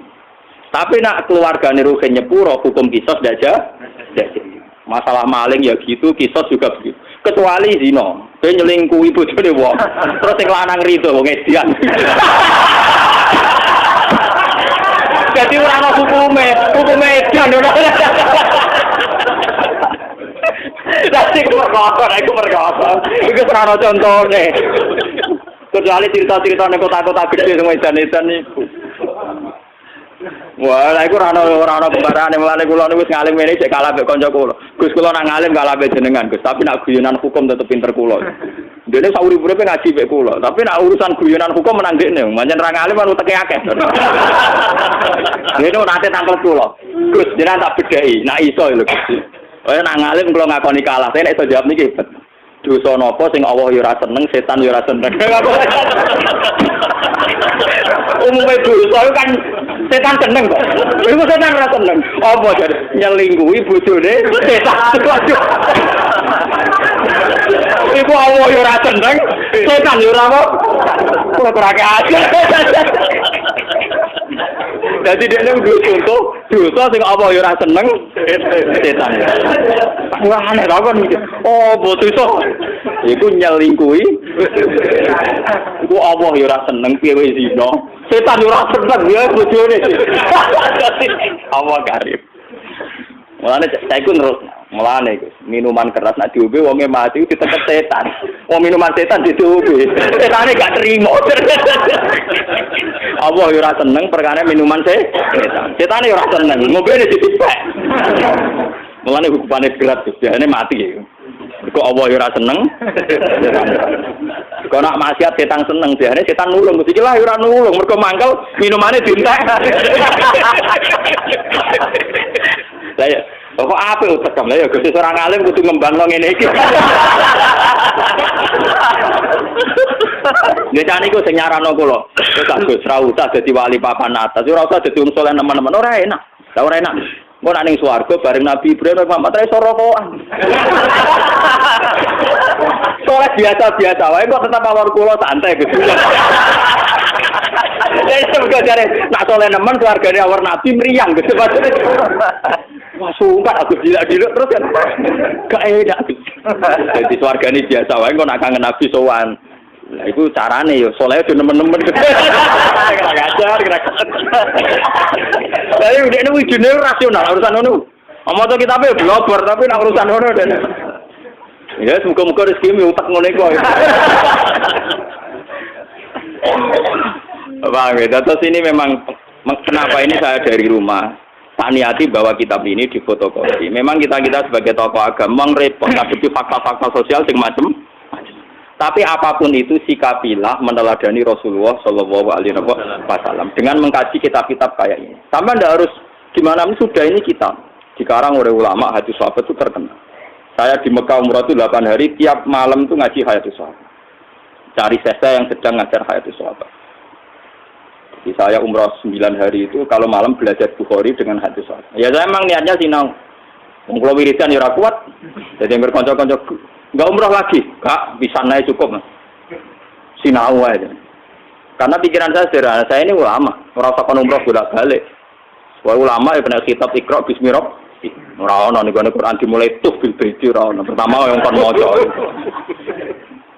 Tapi nak keluargane ruhin nyepuro hukum kisos ndak jadi. Masalah maling ya gitu, kisos juga begitu. Kecuali zina, kowe nyelingkuhi bojone wong. Terus sing lanang rido wong edian. Jadi ora ana hukume edian ora. Dadi aku perkara. Iku ora ana contone. Kecuali cerita-cerita ning kota-kota gede sing edan-edan niku. Wah, iku ora ana pembarane mulane kula niku wis ngalim ngene cek kalah mek kanca kula. Gus kula nang ngalim kalah mek jenengan, Gus. Tapi nak guyonan hukum tetep pinter kula. Dene sak urip-uripe ngaji mek kula, tapi nak urusan guyonan hukum menang dekne. Pancen ra ngalim kan uteke akeh. Dene nate tangkel kula. Gus, jenengan tak bedheki, nak iso lho Gus. Oh, nak ngalim kula ngakoni kalah, saya nek iso jawab niki hebat. Dosa napa sing Allah ya ora seneng, setan ya ora seneng. Umumnya dosa kan setan seneng kok. Iku setan ora seneng. Apa jadi nyelingkuhi bojone setan. Iku Allah ya ora seneng, setan ya ora apa. Kok ora aja. Jadi dia nang contoh dosa sing apa ya ora seneng setan. Wah aneh ta kon iki. Oh, dosa. Iku nyelingkuhi. Iku apa ya ora seneng piye wis zina. Setan ya ora seneng ya bojone. Allah karib. Mulane saiki terus mulane Gus, minuman keras nak diombe wonge mati diteket setan. Wong minuman setan diombe. Setane gak trimo. Allah yo ora seneng perkara minuman setan. Setane yo ora seneng, ngombene ditipek. Mulane hukumane berat Gus, jane mati ya. Kok Allah yo ora seneng. Kok nak maksiat setan seneng, jane setan nulung. Iki lah yo ora nulung, mergo mangkel minumane dientek. Lah kok apik utekam lha ya Gusti ora ngalim kudu ngembangno ngene iki. Nek niku sing nyarano kula, wis Gus ra usah dadi wali papan atas, ora usah dadi wong saleh nemen-nemen, ora enak. Lah ora enak. Engko nek ning swarga bareng Nabi Ibrahim Muhammad ra iso rokokan. Soleh biasa-biasa wae kok tetap awar kula santai Gus. Jadi semoga jare nak soleh nemen keluargane awar Nabi meriang Gus. Wah sumpah aku dilak-diluk terus kan gak enak. Jadi swargane biasa wae kok nak kangen Nabi sowan. Lah iku carane yo soleh yo nemen-nemen. Ngajar kira. Lah iki nek wijine rasional urusan ngono. Omongan kita pe blobor tapi nak urusan ngono den. Ya semoga-moga rezeki mi utak ngono iku. Bang, terus ini memang kenapa ini saya dari rumah tak niati bahwa kitab ini difotokopi. Memang kita sebagai tokoh agama repot ngadepi fakta-fakta sosial macam. Tapi apapun itu sikapilah meneladani Rasulullah Shallallahu Alaihi Wasallam dengan mengkaji kitab-kitab kayak ini. Sama ndak harus gimana sudah ini kitab dikarang oleh ulama hadis sahabat itu terkenal. Saya di Mekah umrah itu 8 hari tiap malam itu ngaji hadis sahabat. Cari sesa yang sedang ngajar hadis sahabat. Jadi saya umrah 9 hari itu kalau malam belajar Bukhari dengan hadis sahabat. Ya saya memang niatnya sinau. Wong kula wiridan ya ora kuat. Jadi berkonco-konco enggak umrah lagi, Kak, bisa naik cukup. Sinau aja. Karena pikiran saya sederhana, saya ini ulama, ora usah kon umrah bolak-balik. Wah ulama ya benar kitab Iqra bismi rabb. Ora ono niku Quran dimulai tuh bil baiti ora ono. Pertama yang kon maca.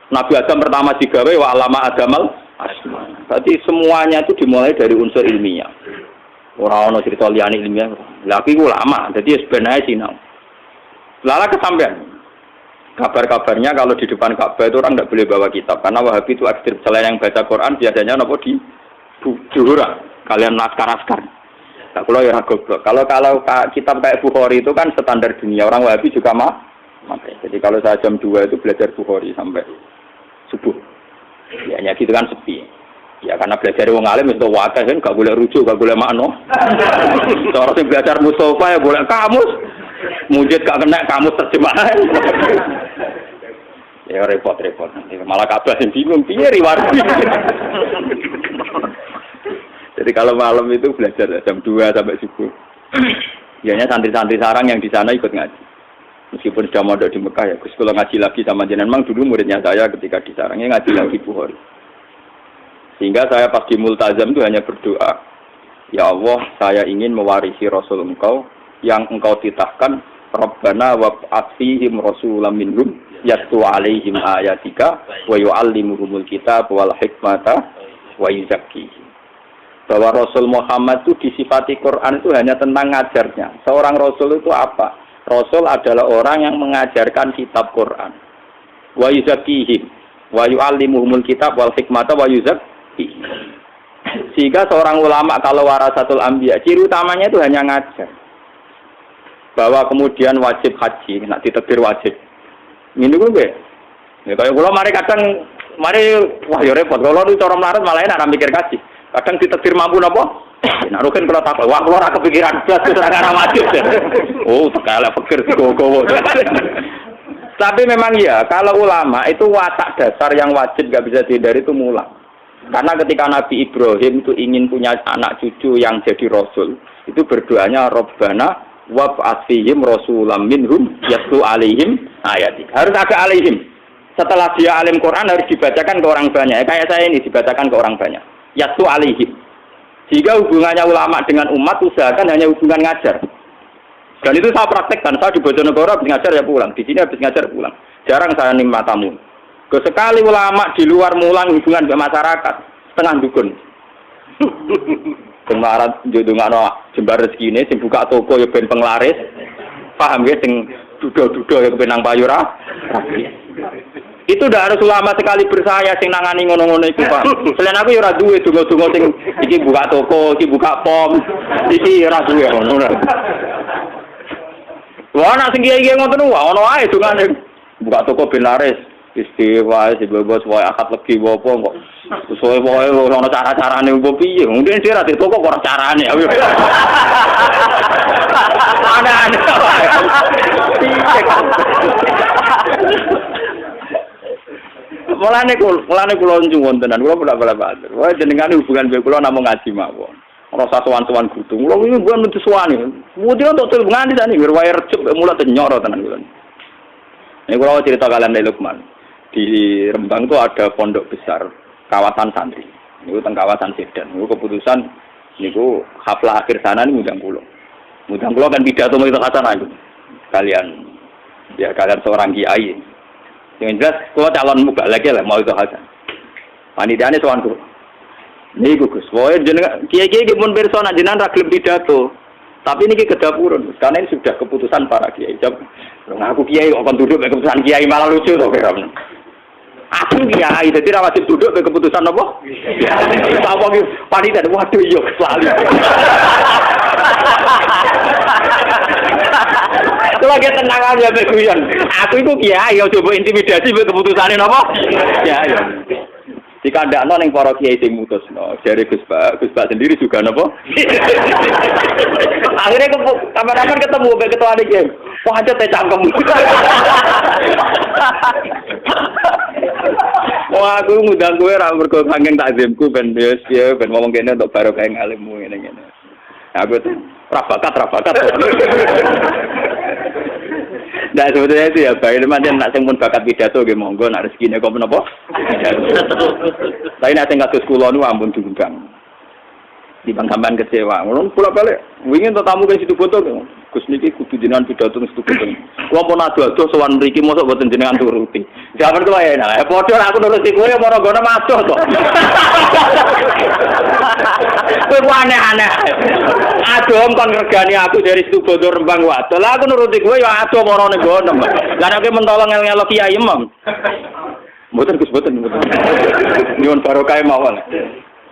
Nabi Adam pertama digawe wa alama adamal asma. Berarti semuanya itu dimulai dari unsur ilmiah. Ora ono cerita liyane ilmiah. Lah aku ulama, jadi sebenarnya sinau. Lala kesampean. Kabar-kabarnya kalau di depan Ka'bah itu orang tidak boleh bawa kitab karena Wahabi itu ekstrim. Selain yang baca Quran biasanya nopo di juhura. Kalian naskar-naskar. Nah, kalau ya goblok. Kalau kitab kayak Bukhari itu kan standar dunia. Orang Wahabi juga maka. Jadi kalau saya jam 2 itu belajar Bukhari sampai subuh. Ya hanya gitu kan sepi. Ya karena belajar wong alim itu wadah kan gak boleh rujuk, gak boleh makno. Orang yang belajar Mustafa ya boleh kamus. Mujid gak kena kamus terjemahan. Ya repot-repot. Malah kabeh sing bingung piye riwayat. Jadi kalau malam itu belajar jam 2 sampai subuh. Biasanya santri-santri sarang yang di sana ikut ngaji. Meskipun sudah mondok di Mekah ya, Gus kalau ngaji lagi sama jenengan, memang dulu muridnya saya ketika di sarangnya ngaji lagi Bukhari. Sehingga saya pas di Multazam itu hanya berdoa, ya Allah, saya ingin mewarisi Rasul Engkau yang Engkau titahkan, Rabbana wab'ats fihim rasulam minhum yatlu alaihim ayatika wa yu'allimuhumul kitab wal hikmata wa yuzakkihim. Bahwa Rasul Muhammad itu disifati Quran itu hanya tentang ngajarnya. Seorang Rasul itu apa? Rasul adalah orang yang mengajarkan kitab Quran. Wa yuzakkihim wa yu'allimuhumul kitab wal hikmata wa yuzakkihim. Sehingga seorang ulama kalau warasatul anbiya, ciri utamanya itu hanya ngajar. Bahwa kemudian wajib haji, nak ditakdir wajib. Ini gue. Ya kayak kula mari kadang wah ya repot. Kalau itu cara melarat malah enak mikir kaji. Kadang ditakdir mampu napa? Nah, rugen kalau tak, wah keluar kepikiran belas terus ora wajib. Oh, sekali pikir gowo-gowo. Tapi memang ya, kalau ulama itu watak dasar yang wajib gak bisa dihindari itu mulang. Karena ketika Nabi Ibrahim itu ingin punya anak cucu yang jadi rasul, itu berdoanya Rabbana wab'ats fihim rasulam minhum yatlu alaihim ayati. Harus ada alaihim. Setelah dia alim Quran harus dibacakan ke orang banyak. Kayak saya ini dibacakan ke orang banyak. Yatlu alaihim. Jika hubungannya ulama dengan umat, usahakan hanya hubungan ngajar. Dan itu saya praktekkan. Saya di Bojonegoro habis ngajar ya pulang. Di sini habis ngajar pulang. Jarang saya nimba tamu. Sekali ulama di luar mulang hubungan dengan masyarakat. Setengah dukun. Kemarin jodongano jembar rezeki ini, sing buka toko ya ben penglaris. Paham ya, sing dudo-dudo ya kepenang payura. Itu udah harus ulama sekali bersaya sing nangani ngono-ngono iku, Pak. Selain aku ya ora duwe donga-donga sing iki buka toko, iki buka pom, iki ora duwe ngono. Wah, nek sing kiai ngoten wae ono ae dongane. Buka toko ben laris. Istiwa si bebas wae akad legi apa kok. Sesuai wae ono cara-carane opo piye. Mungkin sih ra toko kok carane. Ana-ana. Mulane kula nyuwun tenan, kula bolak-balik. Wah jenengan hubungan mbek kula namung ngaji mawon. Ora satuan-tuan kudu. Kula iki mbuh metu suwani. Mudi untuk nganti sani wae rejuk mulat nyoro tenan kula. Ini kula cerita kalian dari Lukman. Di Rembang itu ada pondok besar kawasan santri. Niku teng kawasan Sedan. Niku keputusan niku haflah akhir sana niku ngundang kula. Ngundang kula kan pidato mau itu kasana niku. Kalian seorang kiai. Yang jelas, kalau calon muka lagi lah mau itu hasan. Panitiane sowanku. Nih Gus, pokoknya jenengan kiai-kiai pun persona jenengan ragilem pidato. Tapi ini kedapurun, karena ini sudah keputusan para kiai. Aku kiai kok kon duduk keputusan kiai malah lucu toh kira. Aku kiai, jadi ra wajib duduk keputusan apa? Apa ki panitia waduh yo selalu. Kalau lagi tenang aja mbek guyon. Aku iku kiai yo coba intimidasi mbek keputusane napa? Kiai. Dikandakno ning para kiai sing mutusno. Jare Gus Pak sendiri juga napa? Akhirnya kapan-kapan ketemu mbek ketuane kiai. Wah aja teh cangkem. Wah aku ngundang kowe ra mergo saking takzimku ben ya ben ngomong kene untuk barokah ngalimmu ngene-ngene. Aku tuh rabakat. Nah sebetulnya itu ya baik, macam nak sing pun bakat pidato nggih monggo nak rezekine kok menapa. Tapi nak sing kados kula nu ampun diundang. Di bangkaman kecewa. Ngono pula balik. Wingi to tamu ke situ foto. Gus niki kudu jenengan pidato situ foto. Kula pun ado-ado sowan mriki mosok boten jenengan turuti. Jaman tuwa ya nah. Padha aku nuruti kowe ya ora gono masuh to. Kowe aneh-aneh. dong kon regani aku dari situ Bodo Rembang Wadon. Lah aku nuruti kowe ya ado marane ngono. Lah nek mentolo ngel-ngelo Kiai Imam. Mboten Gus mboten. Nyuwun barokah mawon.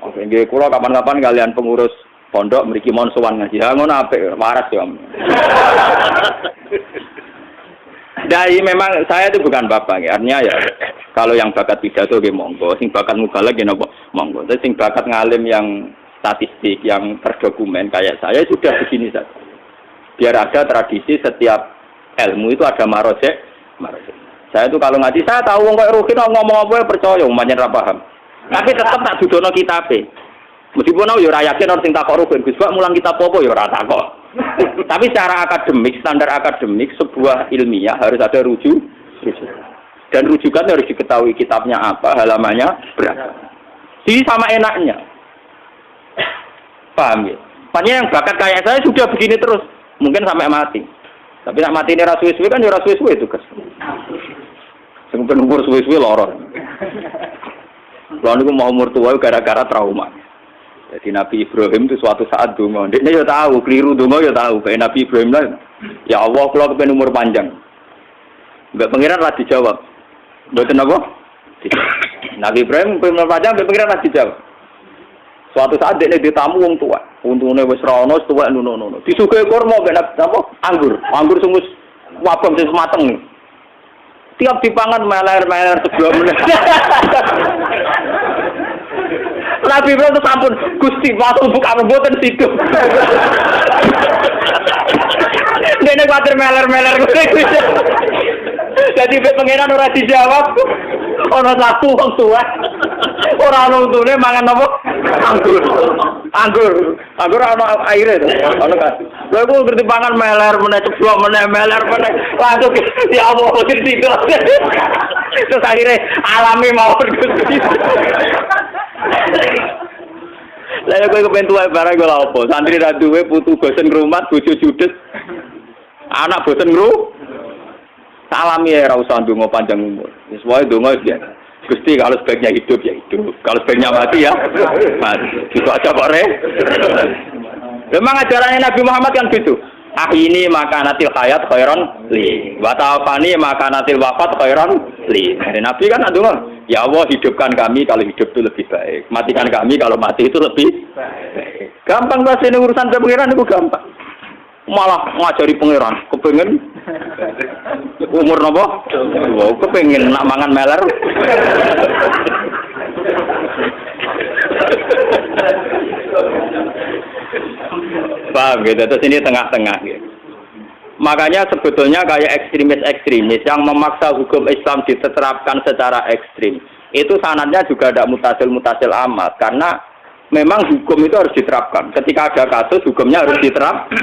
Oke, nggih kula kapan-kapan kalian pengurus pondok mriki mon sowan ngaji. Ha ngono apik, waras ya. Dari memang saya itu bukan bapak ya. Artinya ya kalau yang bakat pidato nggih monggo, sing bakat mubalagh nggih napa monggo. Tapi sing bakat ngalim yang statistik yang terdokumen kayak saya sudah begini saja. Biar ada tradisi setiap ilmu itu ada marojek. Saya itu kalau ngaji saya tahu wong kok Rukin ngomong apa percaya umpamane ra paham. Tapi tetap tak dudono kitabe. Meskipun aku ya ora yakin orang sing takok Rukin Gus Bak mulang kitab apa ya ora takok. Tapi secara akademik, standar akademik sebuah ilmiah harus ada rujuk. Dan rujukan harus diketahui kitabnya apa, halamannya berapa. Jadi sama enaknya. Paham ya? Makanya yang bakat kayak saya sudah begini terus, mungkin sampai mati. Tapi nak mati ini suwe-suwe kan ya suwe-suwe itu guys. Sampai umur suwe-suwe lorong. Kalau niku mau umur tua gara-gara trauma. Jadi Nabi Ibrahim itu suatu saat donga, dia ya tahu keliru donga ya tahu. Kayak Nabi Ibrahim lah, ya Allah kalau kepen umur panjang. Mbak pengiran lah dijawab. Betul apa? Nabi Ibrahim umur panjang, mbak pengiran lah dijawab. Suatu saat dia ditamu wong tua, untune wis ra ono tuwek nuno. Disuguhi kurma ben apa? Anggur sungguh wabang sing mateng. Tiap dipangan meler-meler sebelum meneh. Nabi Ibrahim itu sampun Gusti waktu buka mboten situ. Dene kuwatir meler-meler. Jadi pengenan ora dijawab. Ana satu wong tua. Ora ono untune mangan apa? Anggur ana aire to. Ono kan. Lha iku ngerti pangan meler meneh ceblok meneh meler meneh. Langsung ya Allah kok situ. Terus akhirnya alami mawon Gusti. Lah kowe kepen tuwa barang kok lha opo? Santri ra duwe putu bosen ngrumat, bojo judes. Anak bosen ngru. Alami ya ora usah ndonga panjang umur. Wis wae ndonga ya. Gusti kalau sebaiknya hidup ya hidup. Kalau sebaiknya mati ya mati. Gitu aja kok re. Memang ajarannya Nabi Muhammad kan gitu. Ahini makanatil hayat khairan li. Wa ta'afani makanatil wafat khairan li. Nabi kan ndonga, ya Allah hidupkan kami kalau hidup itu lebih baik. Matikan kami kalau mati itu lebih baik. Gampang bahasa ini urusan pengiran itu gampang. Malah ngajari pangeran, kepengen umur napa? Wow, kepengen nak mangan meler. Paham gitu, terus ini tengah-tengah gitu. Makanya sebetulnya kayak ekstremis yang memaksa hukum Islam diterapkan secara ekstrim, itu sanadnya juga ada mutasil amat, karena memang hukum itu harus diterapkan. Ketika ada kasus, hukumnya harus diterapkan.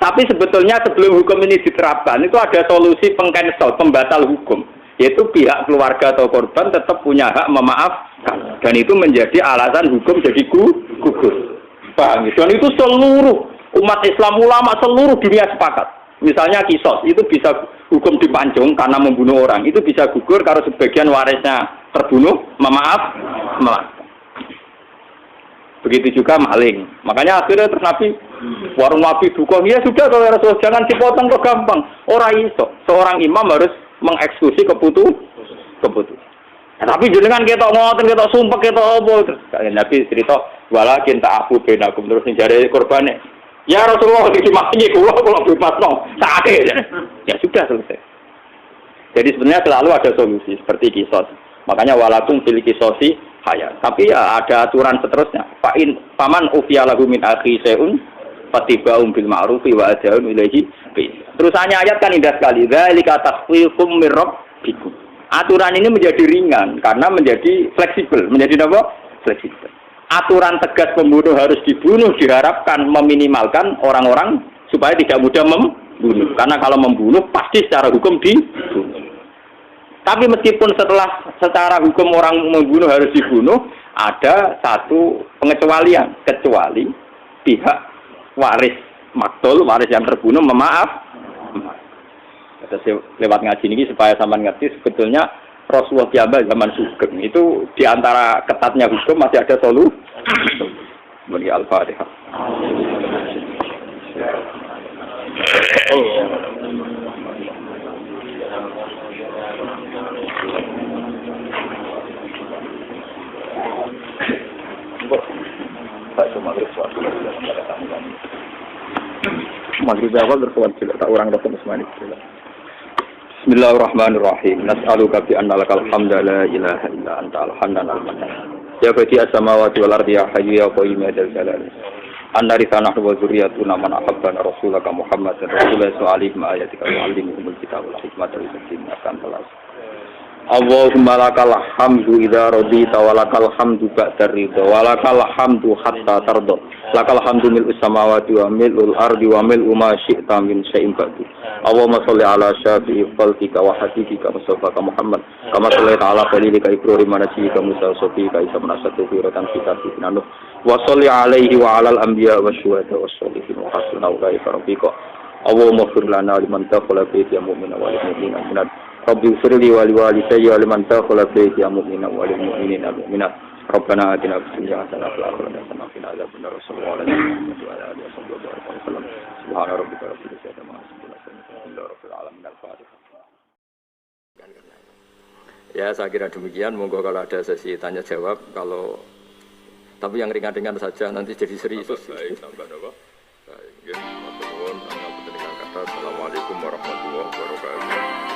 Tapi sebetulnya sebelum hukum ini diterapkan, itu ada solusi pengcancel, pembatal hukum. Yaitu pihak keluarga atau korban tetap punya hak memaafkan. Dan itu menjadi alasan hukum jadi gugur. Paham? Dan itu seluruh umat Islam, ulama seluruh dunia sepakat. Misalnya kisos, itu bisa hukum dipancung karena membunuh orang. Itu bisa gugur kalau sebagian warisnya terbunuh, memaafkan. Begitu juga maling. Makanya akhirnya terus Nabi, warung Nabi dukung, ya sudah kalau Rasul jangan dipotong kok gampang. Orang iso, seorang imam harus mengeksekusi keputusan. Tapi jenengan kita ngoten, kita sumpah, kita apa terus. Nabi cerita, walakin ta'afu bainakum terus njare korbane. Ya Rasulullah dikimaki kula bebas no. Sakit. Ya sudah selesai. Jadi sebenarnya selalu ada solusi seperti kisos. Makanya walakum fil kisosi hayat. Tapi ya ada aturan seterusnya. Paman ufiya lahu min akhi syai'un fatiba'um bil ma'rufi wa ad'un ilaihi bi. Terusannya ayat kan indah sekali. Dzalika takhfifum mir rabbikum. Aturan ini menjadi ringan karena menjadi fleksibel. Menjadi apa? Fleksibel. Aturan tegas pembunuh harus dibunuh diharapkan meminimalkan orang-orang supaya tidak mudah membunuh. Karena kalau membunuh pasti secara hukum dibunuh. Tapi meskipun secara hukum orang membunuh harus dibunuh, ada satu pengecualian, kecuali pihak waris maktul, waris yang terbunuh memaaf. Lewat ngaji ini supaya sampean ngerti sebetulnya Rasulullah piyambak zaman Sugeng itu diantara ketatnya hukum masih ada solusi. Bagi Al-Fatihah. Maghrib awal berkuat juga tak orang datang semani. Bismillahirrahmanirrahim. Nas'aluka bi anna lakal hamda la ilaha illa anta al-hanan al-mannan. Ya badi as-samawati wal ardi ya hayyu ya qayyum ya dzal jalal. Anna risana wa dzurriyyatuna man ahabbana rasulaka Muhammadan sallallahu alaihi wa ayatika wa allimhumul kitaba wal hikmata wa yuzakkihim telas. Allahumma lakal hamdu idza radita wa lakal hamdu ba'da ridha wa lakal hamdu hatta tarda. Lakal hamdu mil'us samawati wa mil'ul ardi wa mil'u ma syi'ta min syai'in ba'du. Allahumma shalli ala syafi'i khalqika wa habibika Mustafa Muhammad kama shallaita ala khalilika Ibrahim wa nabiyyika Musa sofika Isa manasatu firatan kitabika nuh wa shalli alaihi wa alal anbiya wa syuhada wa sholihin wa hasuna ulaika rafiqa. Allahumma ighfir lana liman dakhala baiti mu'mina wal mu'minina minat Rabbi firli wa liwalidayya wa liman dakhala baiti mu'mina wal mu'minina mu'minat. Rabbana atina fid dunya hasanah wa fil akhirati hasanah wa qina adzabannar. Sallallahu alaihi wa alihi wasallam. Subhana rabbika rabbil izzati amma yasifun. Alhamdulillahi rabbil alamin. Al-Fatihah. Ya, saya kira demikian. Monggo kalau ada sesi tanya jawab, kalau tapi yang ringan-ringan saja nanti jadi serius. Baik, tambah apa? Baik, nggih. Matur nuwun, panjenengan kata. Assalamualaikum warahmatullahi wabarakatuh.